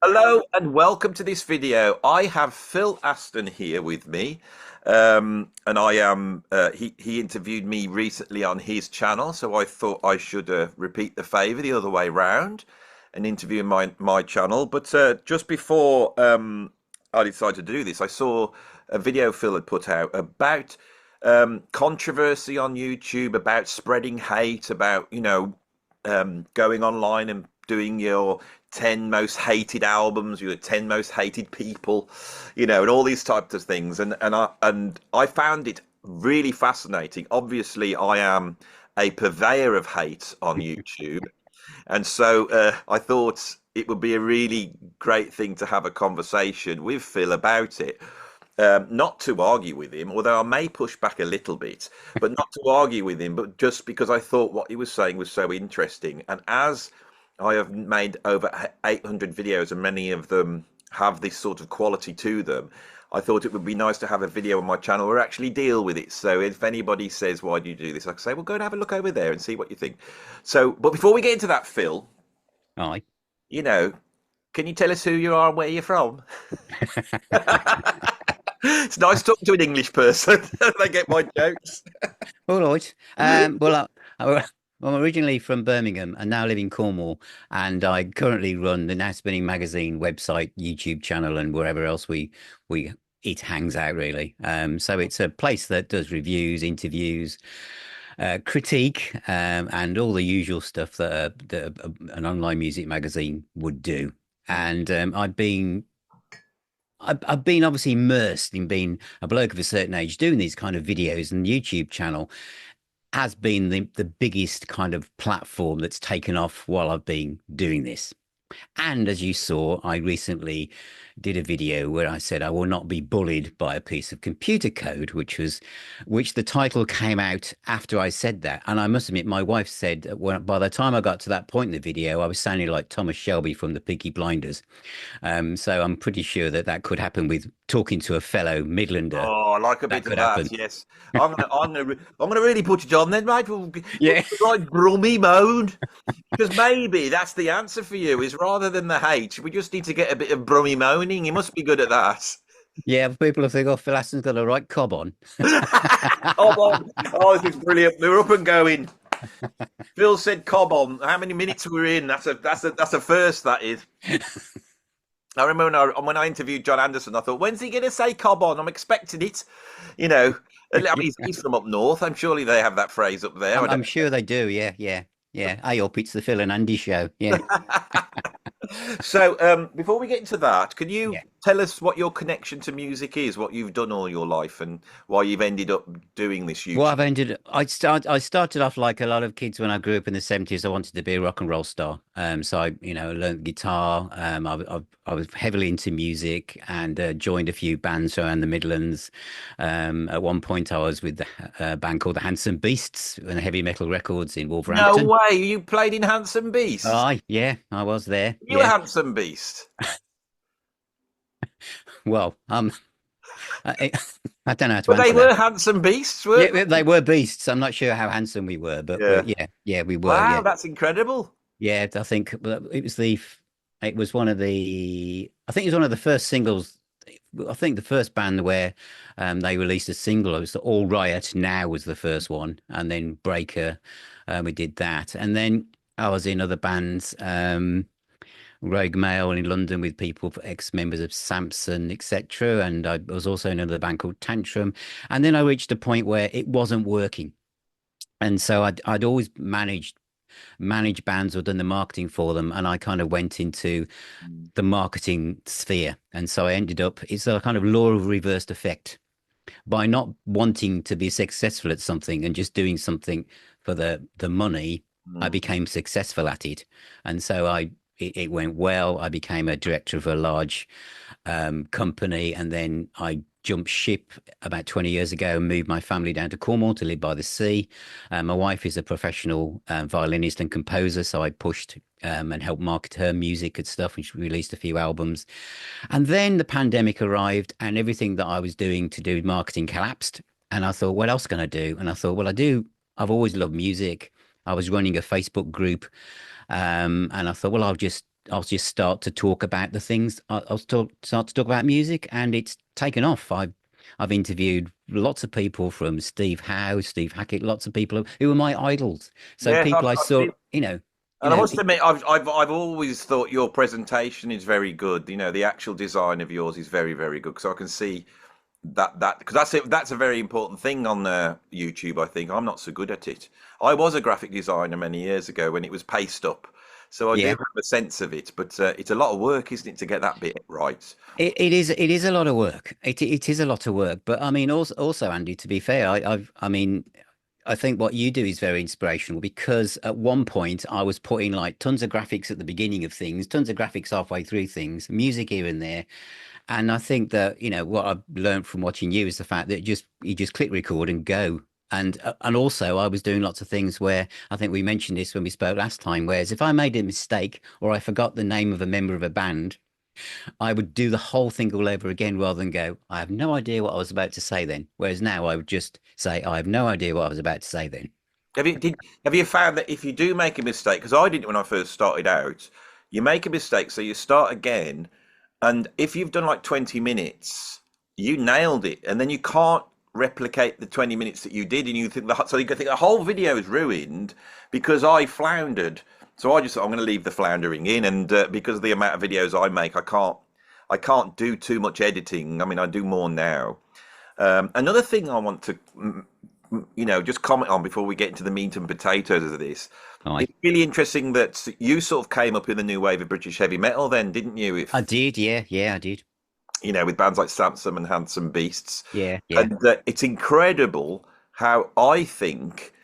Hello and welcome to this video. I have Phil Aston here with me, and I am. He interviewed me recently on his channel, so I thought I should repeat the favour the other way round and interview my channel. But just before I decided to do this, I saw a video Phil had put out about controversy on YouTube, about spreading hate, about going online and doing your 10 most hated albums, your 10 most hated people, and all these types of things. And I found it really fascinating. Obviously, I am a purveyor of hate on YouTube, and so I thought it would be a really great thing to have a conversation with Phil about it. Not to argue with him, although I may push back a little bit, but not to argue with him, but just because I thought what he was saying was so interesting. And as I have made over 800 videos and many of them have this sort of quality to them, I thought it would be nice to have a video on my channel where I actually deal with it. So if anybody says, why do you do this? I can say, well, go and have a look over there and see what you think. So, but before we get into that, Phil, Aye. you know, can you tell us who you are and where you're from? It's nice talking to an English person. They get my jokes. All right. I'm originally from Birmingham and now live in Cornwall, and I currently run the Now Spinning magazine website, YouTube channel, and wherever else we it hangs out really. So it's a place that does reviews, interviews, critique, and all the usual stuff that an online music magazine would do. And I've been obviously immersed in being a bloke of a certain age doing these kind of videos, and YouTube channel has been the biggest kind of platform that's taken off while I've been doing this. And as you saw, I recently did a video where I said I will not be bullied by a piece of computer code, which the title came out after I said that. And I must admit, my wife said by the time I got to that point in the video, I was sounding like Thomas Shelby from the Peaky Blinders. So I'm pretty sure that that could happen with talking to a fellow Midlander. Oh, I like a That bit of could that. happen. Yes, I'm gonna really put it on then, mate. We'll give Yeah. the right brummy mode, because maybe that's the answer for you. Is rather than the hate, we just need to get a bit of brummy moaning. You must be good at that. Yeah, people will think, oh, Phil Aston's got a right cob on. Cobb on. Oh, this is brilliant. We're up and going. Phil said cob on. How many minutes we're in? That's a first. That is. I remember when I interviewed John Anderson, I thought, when's he going to say cob on? I'm expecting it. You know, I mean, he's from up north. I'm surely they have that phrase up there. I I'm don't. sure they do. Yeah, yeah, yeah. I hope it's the Phil and Andy show. Yeah, So, before we get into that, can you yeah. tell us what your connection to music is, what you've done all your life, and why you've ended up doing this Well, YouTube? I started off like a lot of kids when I grew up in the 70s. I wanted to be a rock and roll star. So I learned guitar. I was heavily into music and joined a few bands around the Midlands. At one point, I was with a band called the Handsome Beasts and Heavy Metal Records in No Wolverhampton. way, you played in Handsome Beast. Aye, yeah, I was there. You a Yeah. Handsome Beast. Well, I, I don't know how to But they answer that. were Handsome Beasts, weren't Yeah, they were beasts. I'm not sure how handsome we were, they? but Yeah. yeah, we were. Wow, Yeah, that's incredible. yeah. I think it was one of I think it was one of the first singles. I think the first band where they released a single. It was the All Riot Now was the first one, and then Breaker. We did that, and then I was in other bands. Rogue Mail in London with people, ex-members of Samson, etc. And I was also in another band called Tantrum. And then I reached a point where it wasn't working. And so I'd always managed bands or done the marketing for them. And I kind of went into the marketing sphere. And so I ended up, it's a kind of law of reversed effect. By not wanting to be successful at something and just doing something for the money, I Mm. became successful at it. And so it went well. I became a director of a large company, and then I jumped ship about 20 years ago and moved my family down to Cornwall to live by the sea. My wife is a professional violinist and composer, so I pushed and helped market her music and stuff, and she released a few albums. And then the pandemic arrived, and everything that I was doing to do with marketing collapsed. And I thought, what else can I do? And I thought, well, I've always loved music. I was running a Facebook group, and I thought, well, I'll just start to talk about the things. Start to talk about music, and it's taken off. I've interviewed lots of people from Steve Howe, Steve Hackett, lots of people who were my idols. So Yes, people I I've saw, seen. you And I know, must admit, I've always thought your presentation is very good. You know, the actual design of yours is very, very good. So I can see that because that's a very important thing on YouTube. I think I'm not so good at it. I was a graphic designer many years ago when it was paste up, so I do yeah. have a sense of it. But it's a lot of work, isn't it, to get that bit right? It is a lot of work. It is a lot of work. But I mean, also Andy, to be fair, I mean, I think what you do is very inspirational because at one point I was putting like tons of graphics at the beginning of things, tons of graphics halfway through things, music here and there. And I think that, what I've learned from watching you is the fact that you just click record and go. And also I was doing lots of things where I think we mentioned this when we spoke last time, whereas if I made a mistake or I forgot the name of a member of a band, I would do the whole thing all over again rather than go, I have no idea what I was about to say then. Whereas now I would just say, I have no idea what I was about to say then. Have you found that if you do make a mistake, because I did it when I first started out, you make a mistake, so you start again, and if you've done like 20 minutes, you nailed it, and then you can't replicate the 20 minutes that you did, and you think so you think the whole video is ruined because I floundered. So I just thought I'm going to leave the floundering in, and because of the amount of videos I make, I can't do too much editing. I mean, I do more now. Another thing I want to just comment on before we get into the meat and potatoes of this. I It's really interesting that you sort of came up in the new wave of British heavy metal, then, didn't you? I If did, yeah, yeah, I did. with bands like Samson and Handsome Beasts, Yeah, yeah, and it's incredible how I think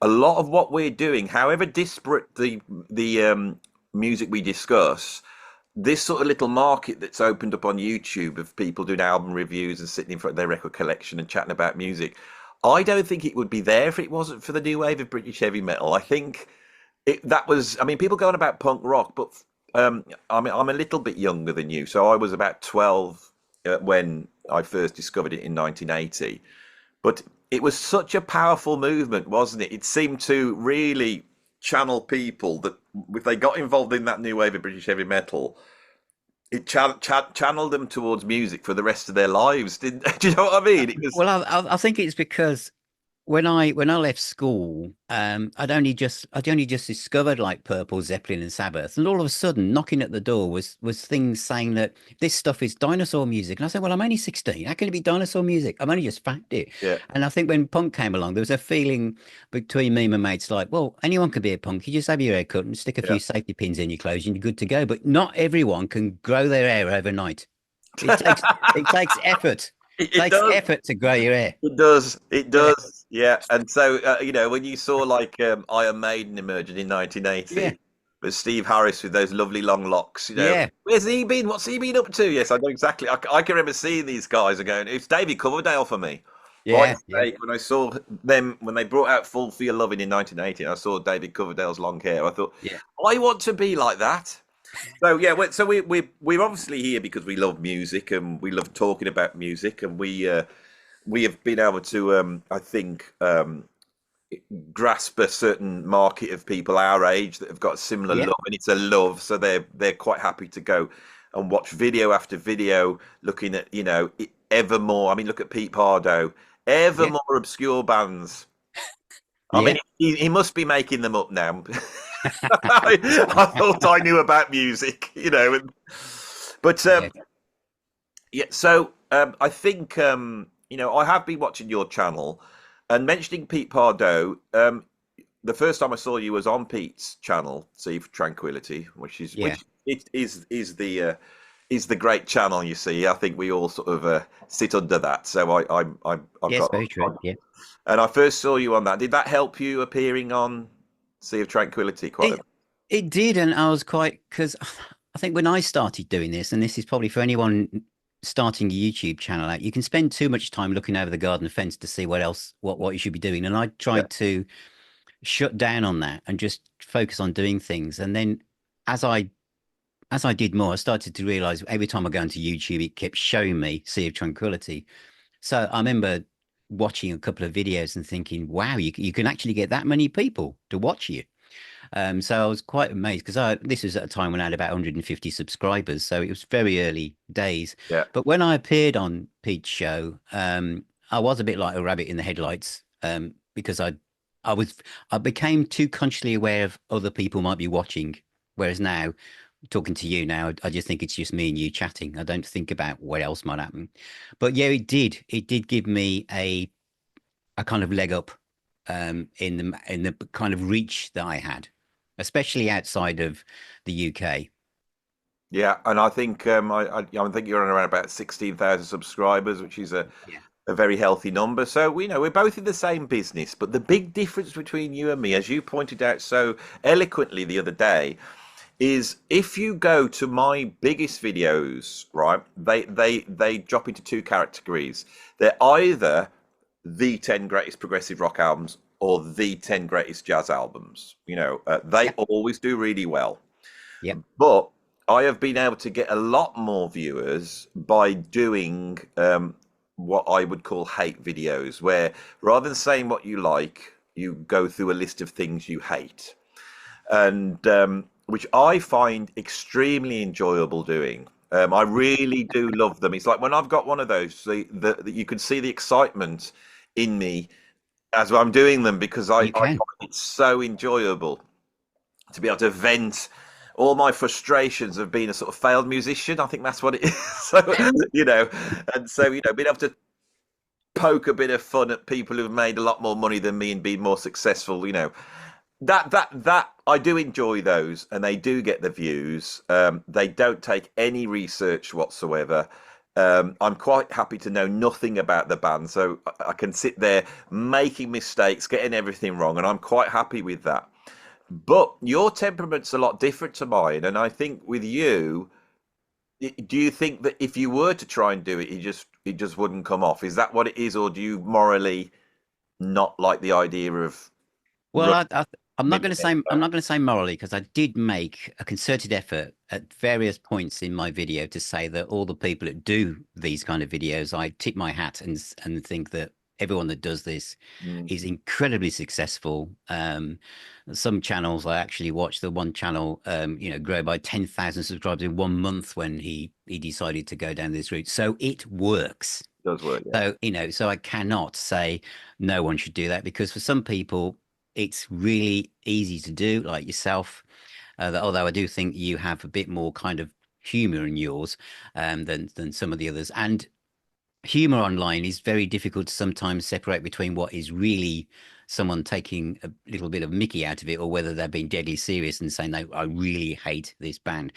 a lot of what we're doing, however disparate the music we discuss, this sort of little market that's opened up on YouTube of people doing album reviews and sitting in front of their record collection and chatting about music. I don't think it would be there if it wasn't for the new wave of British heavy metal. I think that was. I mean, people go on about punk rock, but I mean, I'm a little bit younger than you, so I was about 12 when I first discovered it in 1980. But it was such a powerful movement, wasn't it? It seemed to really channel people that if they got involved in that new wave of British heavy metal, it channeled them towards music for the rest of their lives. Didn't do you know what I mean? It was Well, I think it's because when I left school, I'd only just discovered like Purple, Zeppelin, and Sabbath, and all of a sudden, knocking at the door was things saying that this stuff is dinosaur music, and I said, "Well, I'm only 16. How can it be dinosaur music? I'm only just fact it." yeah. And I think when punk came along, there was a feeling between me and my mates like, "Well, anyone can be a punk. You just have your hair cut and stick a Yeah. few safety pins in your clothes, and you're good to go." But not everyone can grow their hair overnight. It takes it takes effort. It It takes does. effort to grow your hair. It does. It Yeah. does. Yeah. And so, when you saw like Iron Maiden emerging in Yeah. 1980 with Steve Harris with those lovely long locks, Yeah. where's he been? What's he been up to? Yes, I know exactly. I can remember seeing these guys and going, it's David Coverdale for me. By Yeah. Yeah. mistake, when I saw them, when they brought out Full for Your Loving in 1980, and I saw David Coverdale's long hair, I thought, Yeah. I want to be like that. So yeah, so we're obviously here because we love music and we love talking about music, and we have been able to, I think, grasp a certain market of people our age that have got similar Yeah. love, and it's a love, so they're quite happy to go and watch video after video, looking at ever more. I mean, look at Pete Pardo, ever Yeah. more obscure bands. I mean, Yeah. he must be making them up now. I thought I knew about music, but Yeah. yeah. So I think I have been watching your channel and mentioning Pete Pardo. The first time I saw you was on Pete's channel, Sea for Tranquility, Yeah. which it is the great channel. You see, I think we all sort of sit under that. So I've Yes, got, very true. Yeah. and I first saw you on that. Did that help you appearing on Sea of Tranquility quite a It it did, and I was quite because I think when I started doing this, and this is probably for anyone starting a YouTube channel out, you can spend too much time looking over the garden fence to see what you should be doing. And I yeah, tried to shut down on that and just focus on doing things. And then as I as I did more, I started to realize every time I go into YouTube, it kept showing me Sea of Tranquility. So I remember watching a couple of videos and thinking, wow, you can actually get that many people to watch you. So I was quite amazed because this was at a time when I had about 150 subscribers, so it was very early days. Yeah. But when I appeared on Pete's show, I was a bit like a rabbit in the headlights, because I was I became too consciously aware of other people might be watching, whereas now talking to you now, I just think it's just me and you chatting. I don't think about what else might happen. But yeah, it did give me a kind of leg up, in the kind of reach that I had, especially outside of the UK. Yeah, and I think I think you're on around about 16,000 subscribers, which is Yeah. a very healthy number. So we know we're both in the same business, but the big difference between you and me, as you pointed out so eloquently the other day, is if you go to my biggest videos, right? They drop into two categories. They're either the 10 greatest progressive rock albums or the 10 greatest jazz albums. They Yep. always do really well. Yep. But I have been able to get a lot more viewers by doing what I would call hate videos, where rather than saying what you like, you go through a list of things you hate, and which I find extremely enjoyable doing. I really do love them. It's like when I've got one of those, you can see the excitement in me as I'm doing them because I You find can. it so enjoyable to be able to vent all my frustrations of being a sort of failed musician. I think that's what it is. So, you know, and so, being able to poke a bit of fun at people who've made a lot more money than me and been more successful, that I do enjoy those, and they do get the views. They don't take any research whatsoever. I'm quite happy to know nothing about the band, so I can sit there making mistakes, getting everything wrong, and I'm quite happy with that. But your temperament's a lot different to mine, and I think with you, do you think that if you were to try and do it, it just wouldn't come off? Is that what it is, or do you morally not like the idea of Well, running I'm a not minute? going to say I'm not going to say morally, because I did make a concerted effort at various points in my video to say that all the people that do these kind of videos, I tip my hat and think that everyone that does this Mm, is incredibly successful. Some channels I actually watched, the one channel, grow by 10,000 subscribers in 1 month when he decided to go down this route. So it works. does work, yeah. So I cannot say no one should do that, because for some people it's really easy to do, like yourself. Although I do think you have a bit more kind of humor in yours, than some of the others. And humor online is very difficult to sometimes separate between what is really someone taking a little bit of Mickey out of it, or whether they're being deadly serious and saying, no, I really hate this band.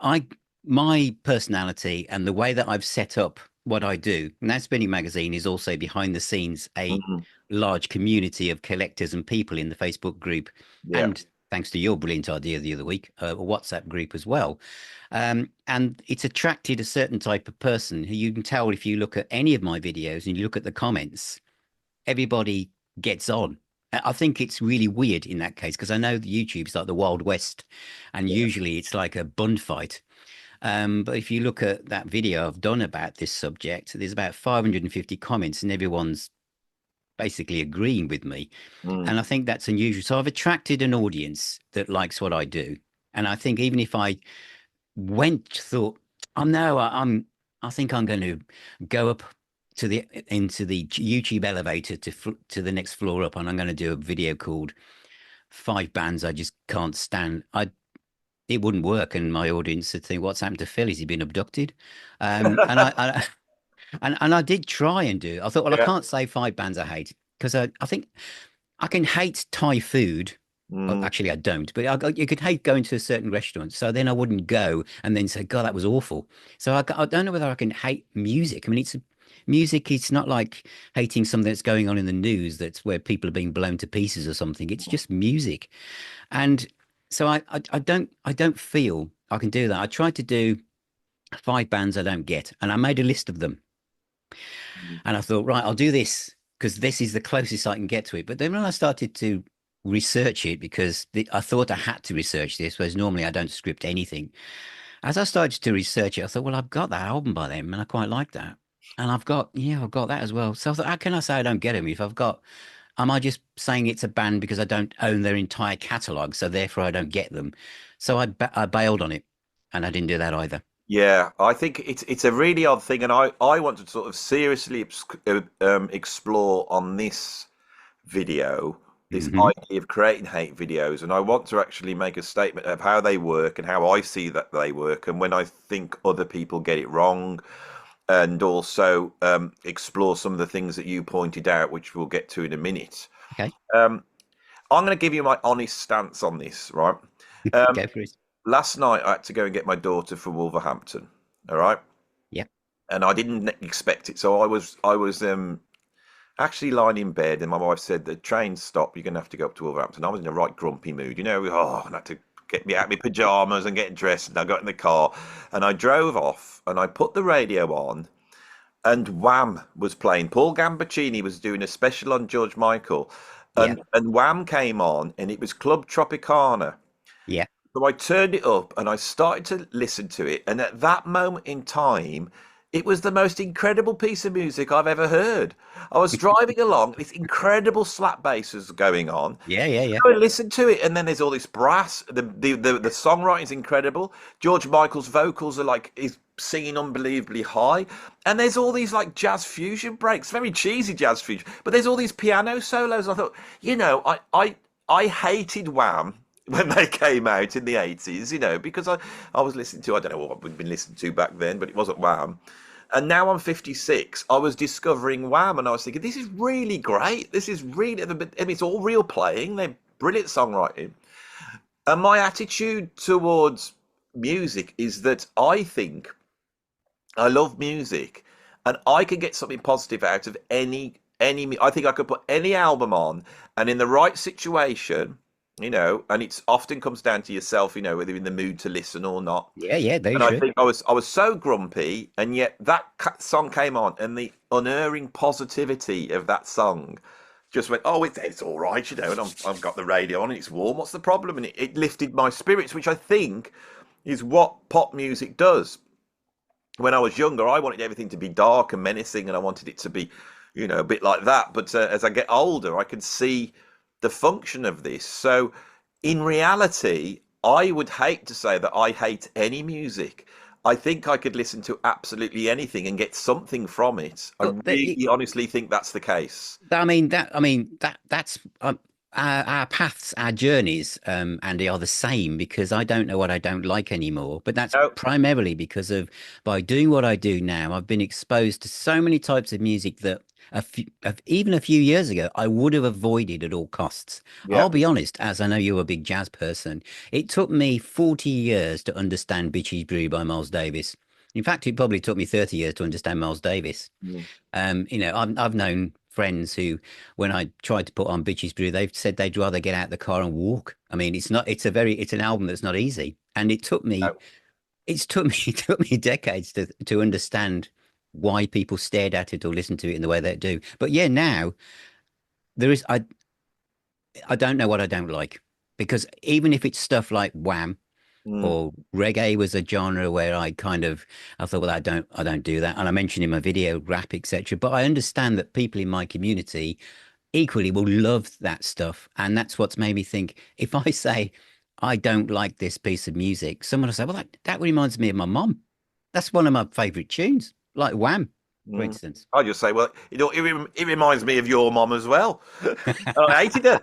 I My personality and the way that I've set up what I do, and that Spinning Magazine is also behind the scenes a Mm, large community of collectors and people in the Facebook group, yeah. and thanks to your brilliant idea the other week, a WhatsApp group as well. And it's attracted a certain type of person who you can tell if you look at any of my videos and you look at the comments, everybody gets on. I think it's really weird in that case, because I know the YouTube's like the Wild West, and Yeah. usually it's like a bun fight. But if you look at that video I've done about this subject, there's about 550 comments, and everyone's basically agreeing with me. Mm, And I think that's unusual. So I've attracted an audience that likes what I do. And I think even if I thought, oh no, I think I'm going to go up into the YouTube elevator to the next floor up, and I'm going to do a video called Five Bands I Just Can't Stand. It wouldn't work, and my audience would think, "What's happened to Phil? Has he been abducted?" And I did try and do. I thought, well, I yeah. can't say five bands I hate, because I think I can hate Thai food. Well, Mm, actually, I don't. But you could hate going to a certain restaurant, so then I wouldn't go and then say, "God, that was awful." So I don't know whether I can hate music. I mean, it's music. It's not like hating something that's going on in the news, that's where people are being blown to pieces or something. It's just music. And so I don't feel I can do that. I tried to do five bands I don't get, and I made a list of them. mm, And I thought, right, I'll do this because this is the closest I can get to it. But then when I started to research it, because I thought I had to research this, whereas normally I don't script anything. As I started to research it, I thought, well, I've got that album by them, and I quite like that. And I've got that as well. So I thought, how can I say I don't get them if I've got am I just saying it's a band because I don't own their entire catalog, so therefore I don't get them? So I bailed on it, and I didn't do that either. Yeah, I think it's a really odd thing, and I want to sort of seriously explore on this video this Hmm. idea of creating hate videos, and I want to actually make a statement of how they work and how I see that they work, and when I think other people get it wrong, and also explore some of the things that you pointed out, which we'll get to in a minute. Okay, Um, I'm going to give you my honest stance on this, right? Um, go for it. Last night I had to go and get my daughter from Wolverhampton, all right, Yeah, and I didn't expect it, so I was actually lying in bed, and my wife said the train stopped. You're going to have to go up to Wolverhampton. I was in a right grumpy mood, and I had to get me out of my pajamas and get dressed. And I got in the car, and I drove off, and I put the radio on, and Wham was playing. Paul Gambaccini was doing a special on George Michael, yeah, and Wham came on, and it was Club Tropicana. yeah. So I turned it up and I started to listen to it. And at that moment in time, it was the most incredible piece of music I've ever heard. I was driving along, this incredible slap bass was going on. Yeah, yeah, yeah. I listened to it, and then there's all this brass. The songwriting is incredible. George Michael's vocals are like he's singing unbelievably high, and there's all these like jazz fusion breaks, very cheesy jazz fusion. But there's all these piano solos. I thought, I hated Wham when they came out in the 80s, because I was listening to, I don't know what we'd been listening to back then, but it wasn't Wham. And now I'm 56, I was discovering Wham, and I was thinking, this is really great. This is really, I mean, it's all real playing. They're brilliant songwriting. And my attitude towards music is that I think I love music, and I can get something positive out of any. I think I could put any album on, and in the right situation, and it's often comes down to yourself, whether you're in the mood to listen or not. Yeah, yeah, they And I should. think I was so grumpy, and yet that song came on, and the unerring positivity of that song just went, oh, it's all right, and I've got the radio on, and it's warm. What's the problem? And it lifted my spirits, which I think is what pop music does. When I was younger, I wanted everything to be dark and menacing, and I wanted it to be, a bit like that. But as I get older, I can see the function of this. So, in reality, I would hate to say that I hate any music. I think I could listen to absolutely anything and get something from it. I But really honestly think that's the case. that's our paths, our journeys, Andy, are the same because I don't know what I don't like anymore. But that's No, primarily because of by doing what I do now, I've been exposed to so many types of music that even a few years ago I would have avoided at all costs. yeah, I'll be honest, as I know you're a big jazz person, it took me 40 years to understand Bitches Brew by Miles Davis. In fact, it probably took me 30 years to understand Miles Davis. mm, I've known friends who, when I tried to put on Bitches Brew, they've said they'd rather get out the car and walk. I mean, it's an album that's not easy. And no, it took me decades to understand why people stared at it or listened to it in the way they do. But yeah, now there is, I don't know what I don't like because even if it's stuff like Wham, mm, or reggae was a genre where I thought, well, I don't do that. And I mentioned in my video rap, etc. But I understand that people in my community equally will love that stuff. And that's what's made me think if I say I don't like this piece of music, someone will say, well, that reminds me of my mom. That's one of my favorite tunes, like Wham, for mm. instance. I just say, well, it reminds me of your mom as well. I hated her.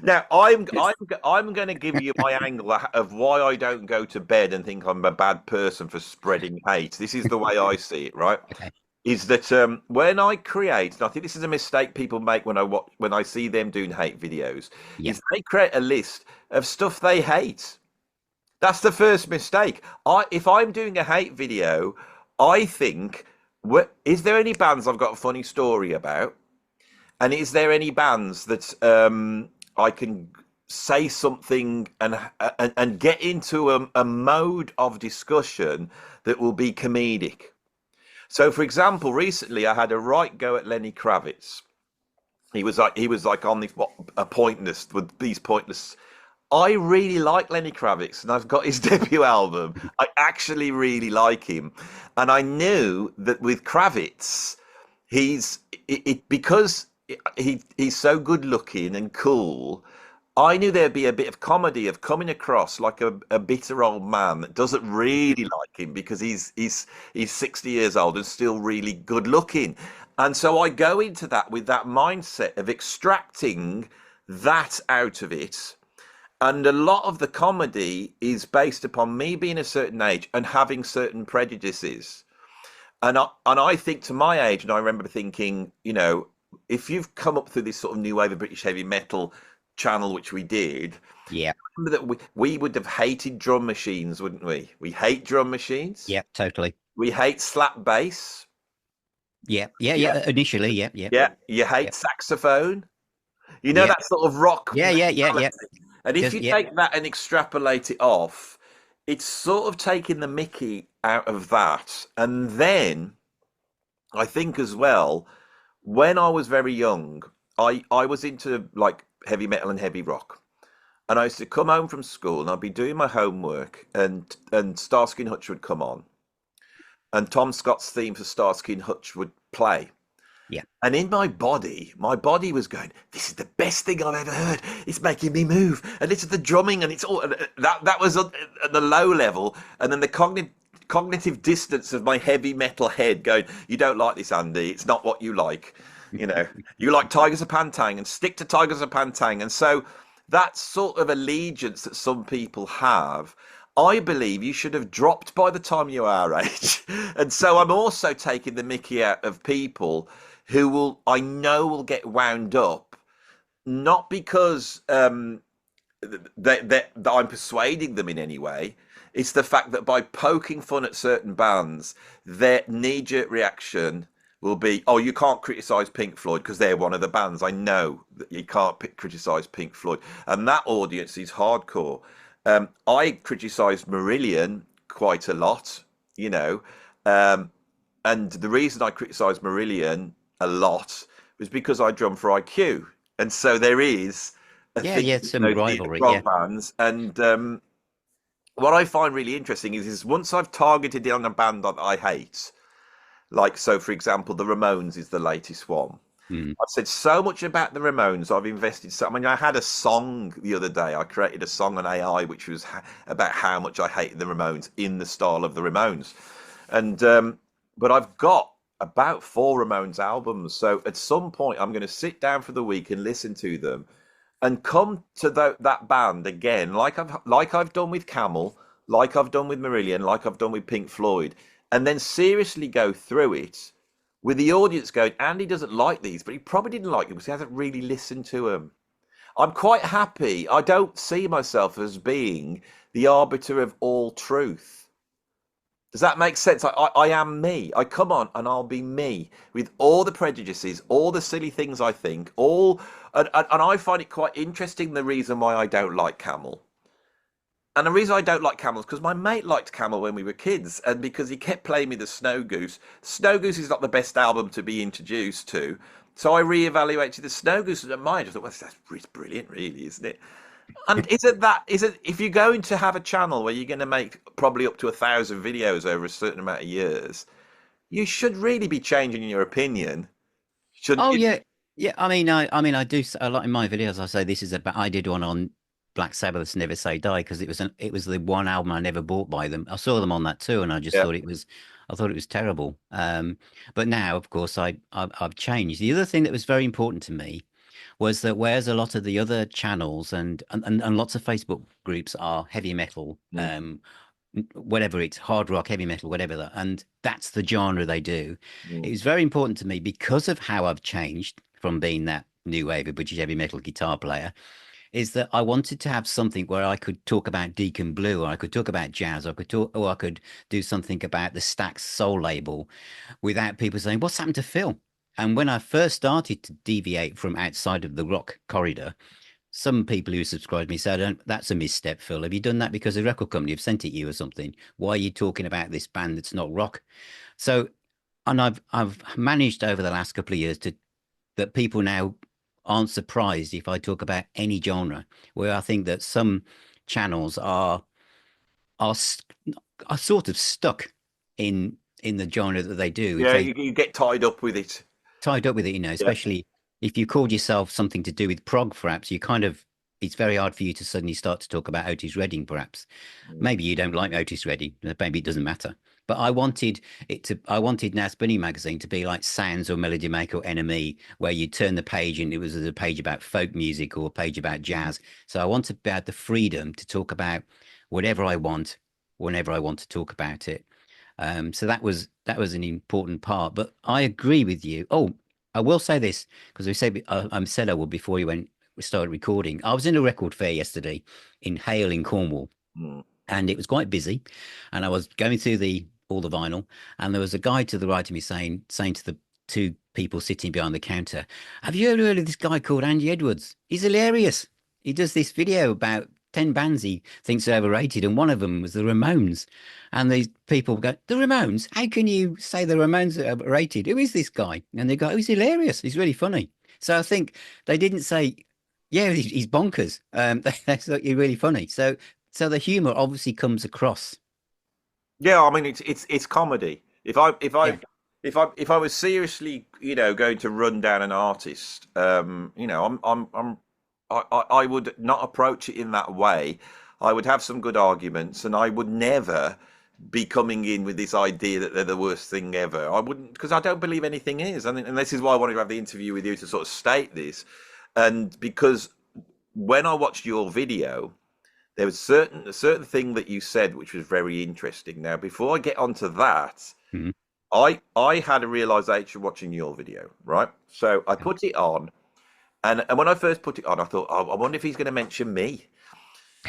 Now, I'm going to give you my angle of why I don't go to bed and think I'm a bad person for spreading hate. This is the way I see it, right? Okay. Is that when I create, and I think this is a mistake people make when I see them doing hate videos, Yeah. is they create a list of stuff they hate. That's the first mistake. If I'm doing a hate video, I think, is there any bands I've got a funny story about? And is there any bands that I can say something and get into a mode of discussion that will be comedic? So, for example, recently I had a right go at Lenny Kravitz. He was like on this a pointless with these pointless. I really like Lenny Kravitz, and I've got his debut album. I actually really like him, and I knew that with Kravitz, he's because he's so good looking and cool. I knew there'd be a bit of comedy of coming across like a bitter old man that doesn't really like him because he's 60 years old and still really good looking. And so I go into that with that mindset of extracting that out of it. And a lot of the comedy is based upon me being a certain age and having certain prejudices. And I think to my age, and I remember thinking, if you've come up through this sort of new wave of British heavy metal channel, which we did, Yeah, remember that we would have hated drum machines, wouldn't we? We hate drum machines. yeah, totally. We hate slap bass. Yeah, yeah, Yeah. yeah. Initially, yeah, yeah, Yeah. You yeah, hate saxophone. yeah, That sort of rock yeah, yeah, yeah, yeah. mentality. And if Just you yeah, take that and extrapolate it off, it's sort of taking the mickey out of that. And then I think as well, when I was very young, I was into like heavy metal and heavy rock. And I used to come home from school and I'd be doing my homework and Starsky and Hutch would come on. And Tom Scott's theme for Starsky and Hutch would play. yeah, And in my body was going, this is the best thing I've ever heard. It's making me move. And it's the drumming and it's all that was at the low level. And then the cognitive distance of my heavy metal head going, you don't like this, Andy. It's not what you like. You like Tigers of Pantang and stick to Tigers of Pantang. And so that sort of allegiance that some people have, I believe you should have dropped by the time you are our age. And so I'm also taking the mickey out of people who I know will get wound up, not because that I'm persuading them in any way. It's the fact that by poking fun at certain bands, their knee-jerk reaction will be, "Oh, you can't criticize Pink Floyd because they're one of the bands." I know that you can't criticize Pink Floyd, and that audience is hardcore. I criticized Marillion quite a lot, you know, um, and the reason I criticized Marillion a lot was because I drum for IQ, and so there is a yeah, thing yeah. with Some those theatre rivalry. rock Yeah, bands, and what I find really interesting is once I've targeted it on a band that I hate, like so, for example, the Ramones is the latest one. mm. I've said so much about the Ramones. I've invested so. I mean, I had a song the other day. I created a song on AI which was about how much I hated the Ramones in the style of the Ramones, and but I've got about four Ramones albums. So at some point, I'm going to sit down for the week and listen to them, and come to that band again, like I've done with Camel, like I've done with Marillion, like I've done with Pink Floyd, and then seriously go through it with the audience going, Andy doesn't like these, but he probably didn't like them because he hasn't really listened to them. I'm quite happy. I don't see myself as being the arbiter of all truth. Does that make sense? I am me. I come on and I'll be me with all the prejudices, all the silly things I think, and I find it quite interesting the reason why I don't like Camel. And the reason I don't like Camel is because my mate liked Camel when we were kids, and because he kept playing me the Snow Goose. Snow Goose is not the best album to be introduced to. So I re-evaluated the Snow Goose and mine. I thought, well, that's brilliant, really, isn't it? And is it if you're going to have a channel where you're going to make probably up to 1,000 videos over a certain amount of years, you should really be changing your opinion, shouldn't Oh you? yeah, yeah. I mean, I do a lot in my videos. I say this is about. I did one on Black Sabbath's "Never Say Die" because it was the one album I never bought by them. I saw them on that too, and I just Yeah. thought I thought it was terrible. But now, of course, I've changed. The other thing that was very important to me was that whereas a lot of the other channels and lots of Facebook groups are heavy metal, Mm, whatever it's hard rock, heavy metal, whatever that, and that's the genre they do. It mm, was very important to me because of how I've changed from being that new wave of British heavy metal guitar player, is that I wanted to have something where I could talk about Deacon Blue, or I could talk about jazz, or I could do something about the Stax Soul label without people saying, "What's happened to Phil?" And when I first started to deviate from outside of the rock corridor, some people who subscribe to me said, "That's a misstep, Phil. Have you done that because the record company have sent it you or something? Why are you talking about this band that's not rock?" So, and I've managed over the last couple of years to that people now aren't surprised if I talk about any genre. Where I think that some channels are are sort of stuck in the genre that they do. If yeah, they you get tied up with it. tied up with it, Yeah. especially if you called yourself something to do with prog, perhaps you kind of, it's very hard for you to suddenly start to talk about Otis Redding, perhaps. Mm, Maybe you don't like Otis Redding, maybe it doesn't matter. But I wanted Nas Bunny magazine to be like Sounds or Melody Maker or NME, where you turn the page and it was a page about folk music or a page about mm. jazz. So I want to have the freedom to talk about whatever I want, whenever I want to talk about it. So that was an important part. But I agree with you. Oh, I will say this because I said I would before we started recording. I was in a record fair yesterday in Hale in Cornwall, Mm. and it was quite busy. And I was going through the all the vinyl, and there was a guy to the right of me saying to the two people sitting behind the counter, "Have you ever heard of this guy called Andy Edwards? He's hilarious. He does this video about 10 bands he thinks are overrated, and one of them was the Ramones." And these people go, "The Ramones? How can you say the Ramones are overrated? Who is this guy?" And they go, "Oh, he's hilarious. He's really funny." So I think they didn't say, "Yeah, he's bonkers." That's like, you're really funny. So the humor obviously comes across. Yeah, I mean it's comedy. Yeah. If I was seriously, going to run down an artist, I would not approach it in that way. I would have some good arguments, and I would never be coming in with this idea that they're the worst thing ever. I wouldn't, because I don't believe anything is, and this is why I wanted to have the interview with you to sort of state this, and because when I watched your video, there was a certain thing that you said which was very interesting. Now, before I get onto that, Mhm. I had a realization watching your video, right? So I put it on, and when I first put it on, I thought, oh, I wonder if he's going to mention me,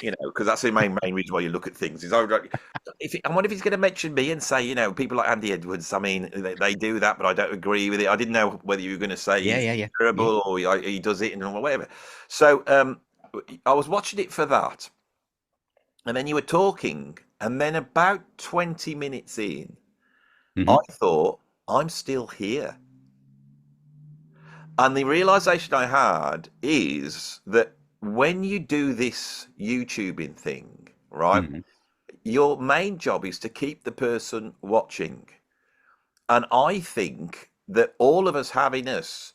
because that's the main reason why you look at things. Is I like, I wonder if he's going to mention me and say, people like Andy Edwards. I mean, they do that, but I don't agree with it. I didn't know whether you were going to say Yeah, he's yeah, yeah, yeah. terrible or he does it and whatever. So I was watching it for that. And then you were talking, and then about 20 minutes in, I Hmm. thought, I'm still here. And the realization I had is that when you do this YouTubing thing, right, Hmm. your main job is to keep the person watching. And I think that all of us have in us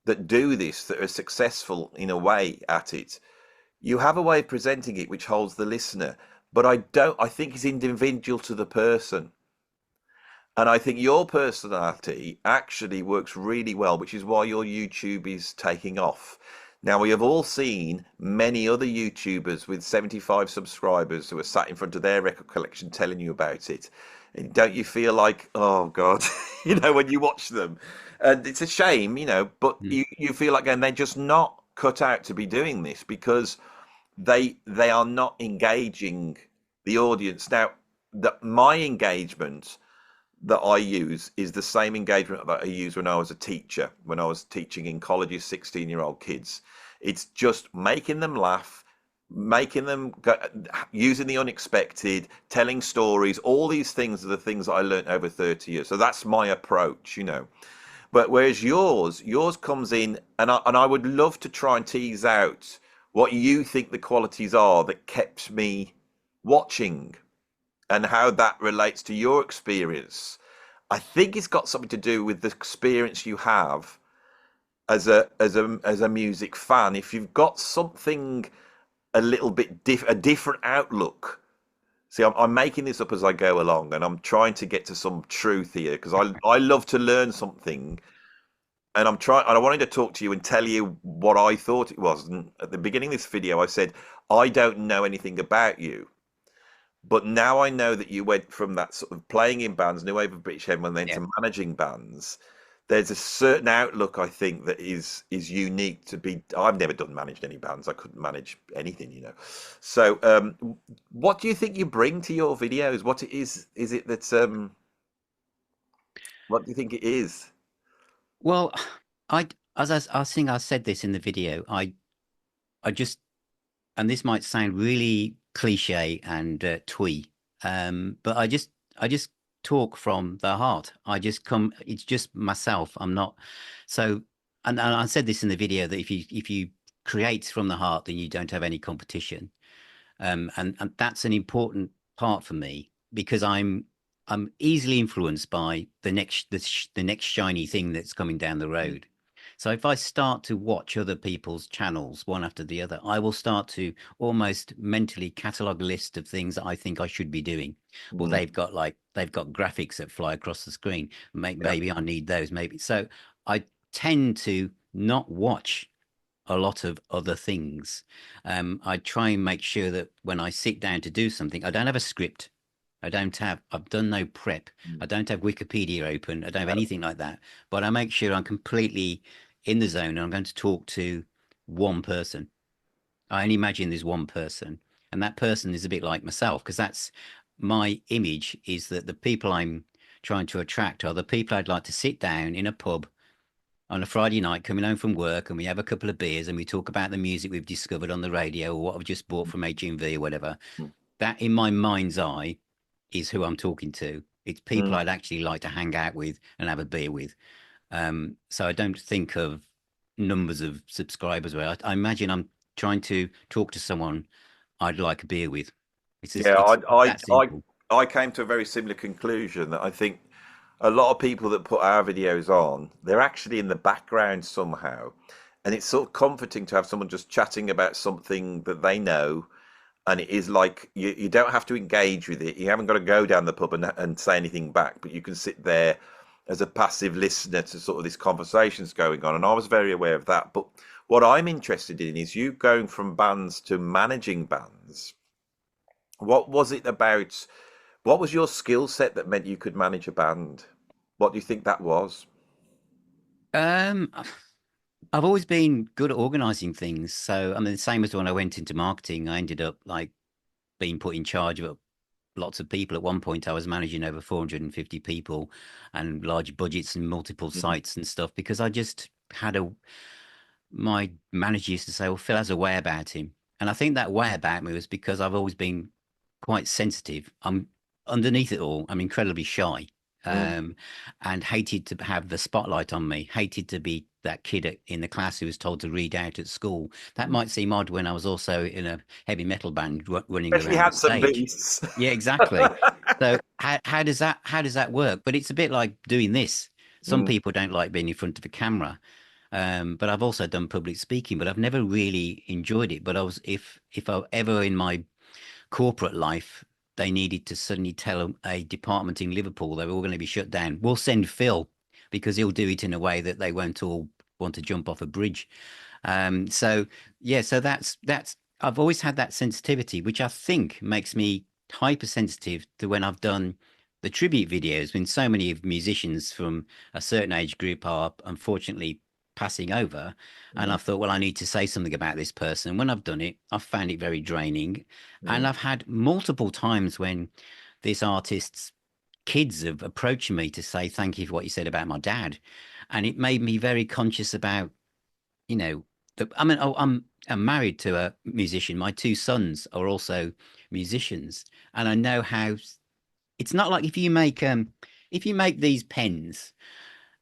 that do this, that are successful in a way at it, you have a way of presenting it which holds the listener. But I think it's individual to the person. And I think your personality actually works really well, which is why your YouTube is taking off. Now, we have all seen many other YouTubers with 75 subscribers who are sat in front of their record collection telling you about it. And don't you feel like, oh God, when you watch them? And it's a shame, but you feel like, and they're just not cut out to be doing this because they are not engaging the audience. Now, my engagement that I use is the same engagement that I used when I was a teacher, when I was teaching in colleges, 16-year-old kids. It's just making them laugh, making them go, using the unexpected, telling stories. All these things are the things that I learned over 30 years. So that's my approach. But whereas yours comes in, and I would love to try and tease out what you think the qualities are that kept me watching and how that relates to your experience. I think it's got something to do with the experience you have as a music fan. If you've got something a little bit a different outlook. See, I'm making this up as I go along, and I'm trying to get to some truth here because I love to learn something, and I wanted to talk to you and tell you what I thought it was. And at the beginning of this video, I said I don't know anything about you. But now I know that you went from that sort of playing in bands, New Wave of British Heaven, and then Yeah. to managing bands. There's a certain outlook I think that is unique to be. I've never done managed any bands. I couldn't manage anything. So, what do you think you bring to your videos? What it is it that what do you think it is? Well, I think I said this in the video. I just, and this might sound really cliche and twee, but I just talk from the heart. I just come. It's just myself. I'm not. So, and I said this in the video that if you create from the heart, then you don't have any competition. And that's an important part for me because I'm easily influenced by the next shiny thing that's coming down the Mm. road. So if I start to watch other people's channels one after the other, I will start to almost mentally catalog a list of things that I think I should be doing. Well, Mm. they've got graphics that fly across the screen. Yeah. Maybe I need those. Maybe so. I tend to not watch a lot of other things. I try and make sure that when I sit down to do something, I don't have a script. I've done no prep. Mm. I don't have Wikipedia open. I don't have No. anything like that. But I make sure I'm completely in the zone and I'm going to talk to one person. I only imagine there's one person. And that person is a bit like myself because that's my image is that the people I'm trying to attract are the people I'd like to sit down in a pub on a Friday night coming home from work and we have a couple of beers and we talk about the music we've discovered on the radio or what I've just bought from HMV or whatever. Mm. That in my mind's eye is who I'm talking to. It's people Mm. I'd actually like to hang out with and have a beer with. So I don't think of numbers of subscribers. Where I imagine I'm trying to talk to someone I'd like a beer with. Yeah, It's that simple. I came to a very similar conclusion that I think a lot of people that put our videos on, they're actually in the background somehow. And it's sort of comforting to have someone just chatting about something that they know. And it is like you don't have to engage with it. You haven't got to go down the pub and say anything back, but you can sit there as a passive listener to sort of this conversations going on. And I was very aware of that. But what I'm interested in is you going from bands to managing bands. What was it about? What was your skill set that meant you could manage a band? What do you think that was? Um, I've always been good at organizing things. So I mean, the same as when I went into marketing, I ended up like being put in charge of lots of people. At one point, I was managing over 450 people and large budgets and multiple Mhm. sites and stuff because I just had a, my manager used to say, well, Phil has a way about him. And I think that way about me was because I've always been quite sensitive. I'm underneath it all, I'm incredibly shy. Mm. Um, and hated to have the spotlight on me, hated to be that kid in the class who was told to read out at school. That might seem odd when I was also in a heavy metal band running Especially around the handsome stage. beasts. Yeah, exactly. So how does that work? But it's a bit like doing this. Some Mm. people don't like being in front of a camera. But I've also done public speaking, but I've never really enjoyed it. But I was if I ever in my corporate life they needed to suddenly tell a department in Liverpool they were all going to be shut down, we'll send Phil because he'll do it in a way that they won't all want to jump off a bridge. So yeah, so that's I've always had that sensitivity, which I think makes me hypersensitive to when I've done the tribute videos when so many of musicians from a certain age group are unfortunately passing over. And Mm. I've thought, well, I need to say something about this person. When I've done it, I've found it very draining. And Mm. I've had multiple times when this artist's kids have approached me to say thank you for what you said about my dad. And it made me very conscious about, you know, I mean, I'm married to a musician. My two sons are also musicians, and I know how it's not like if you make these pens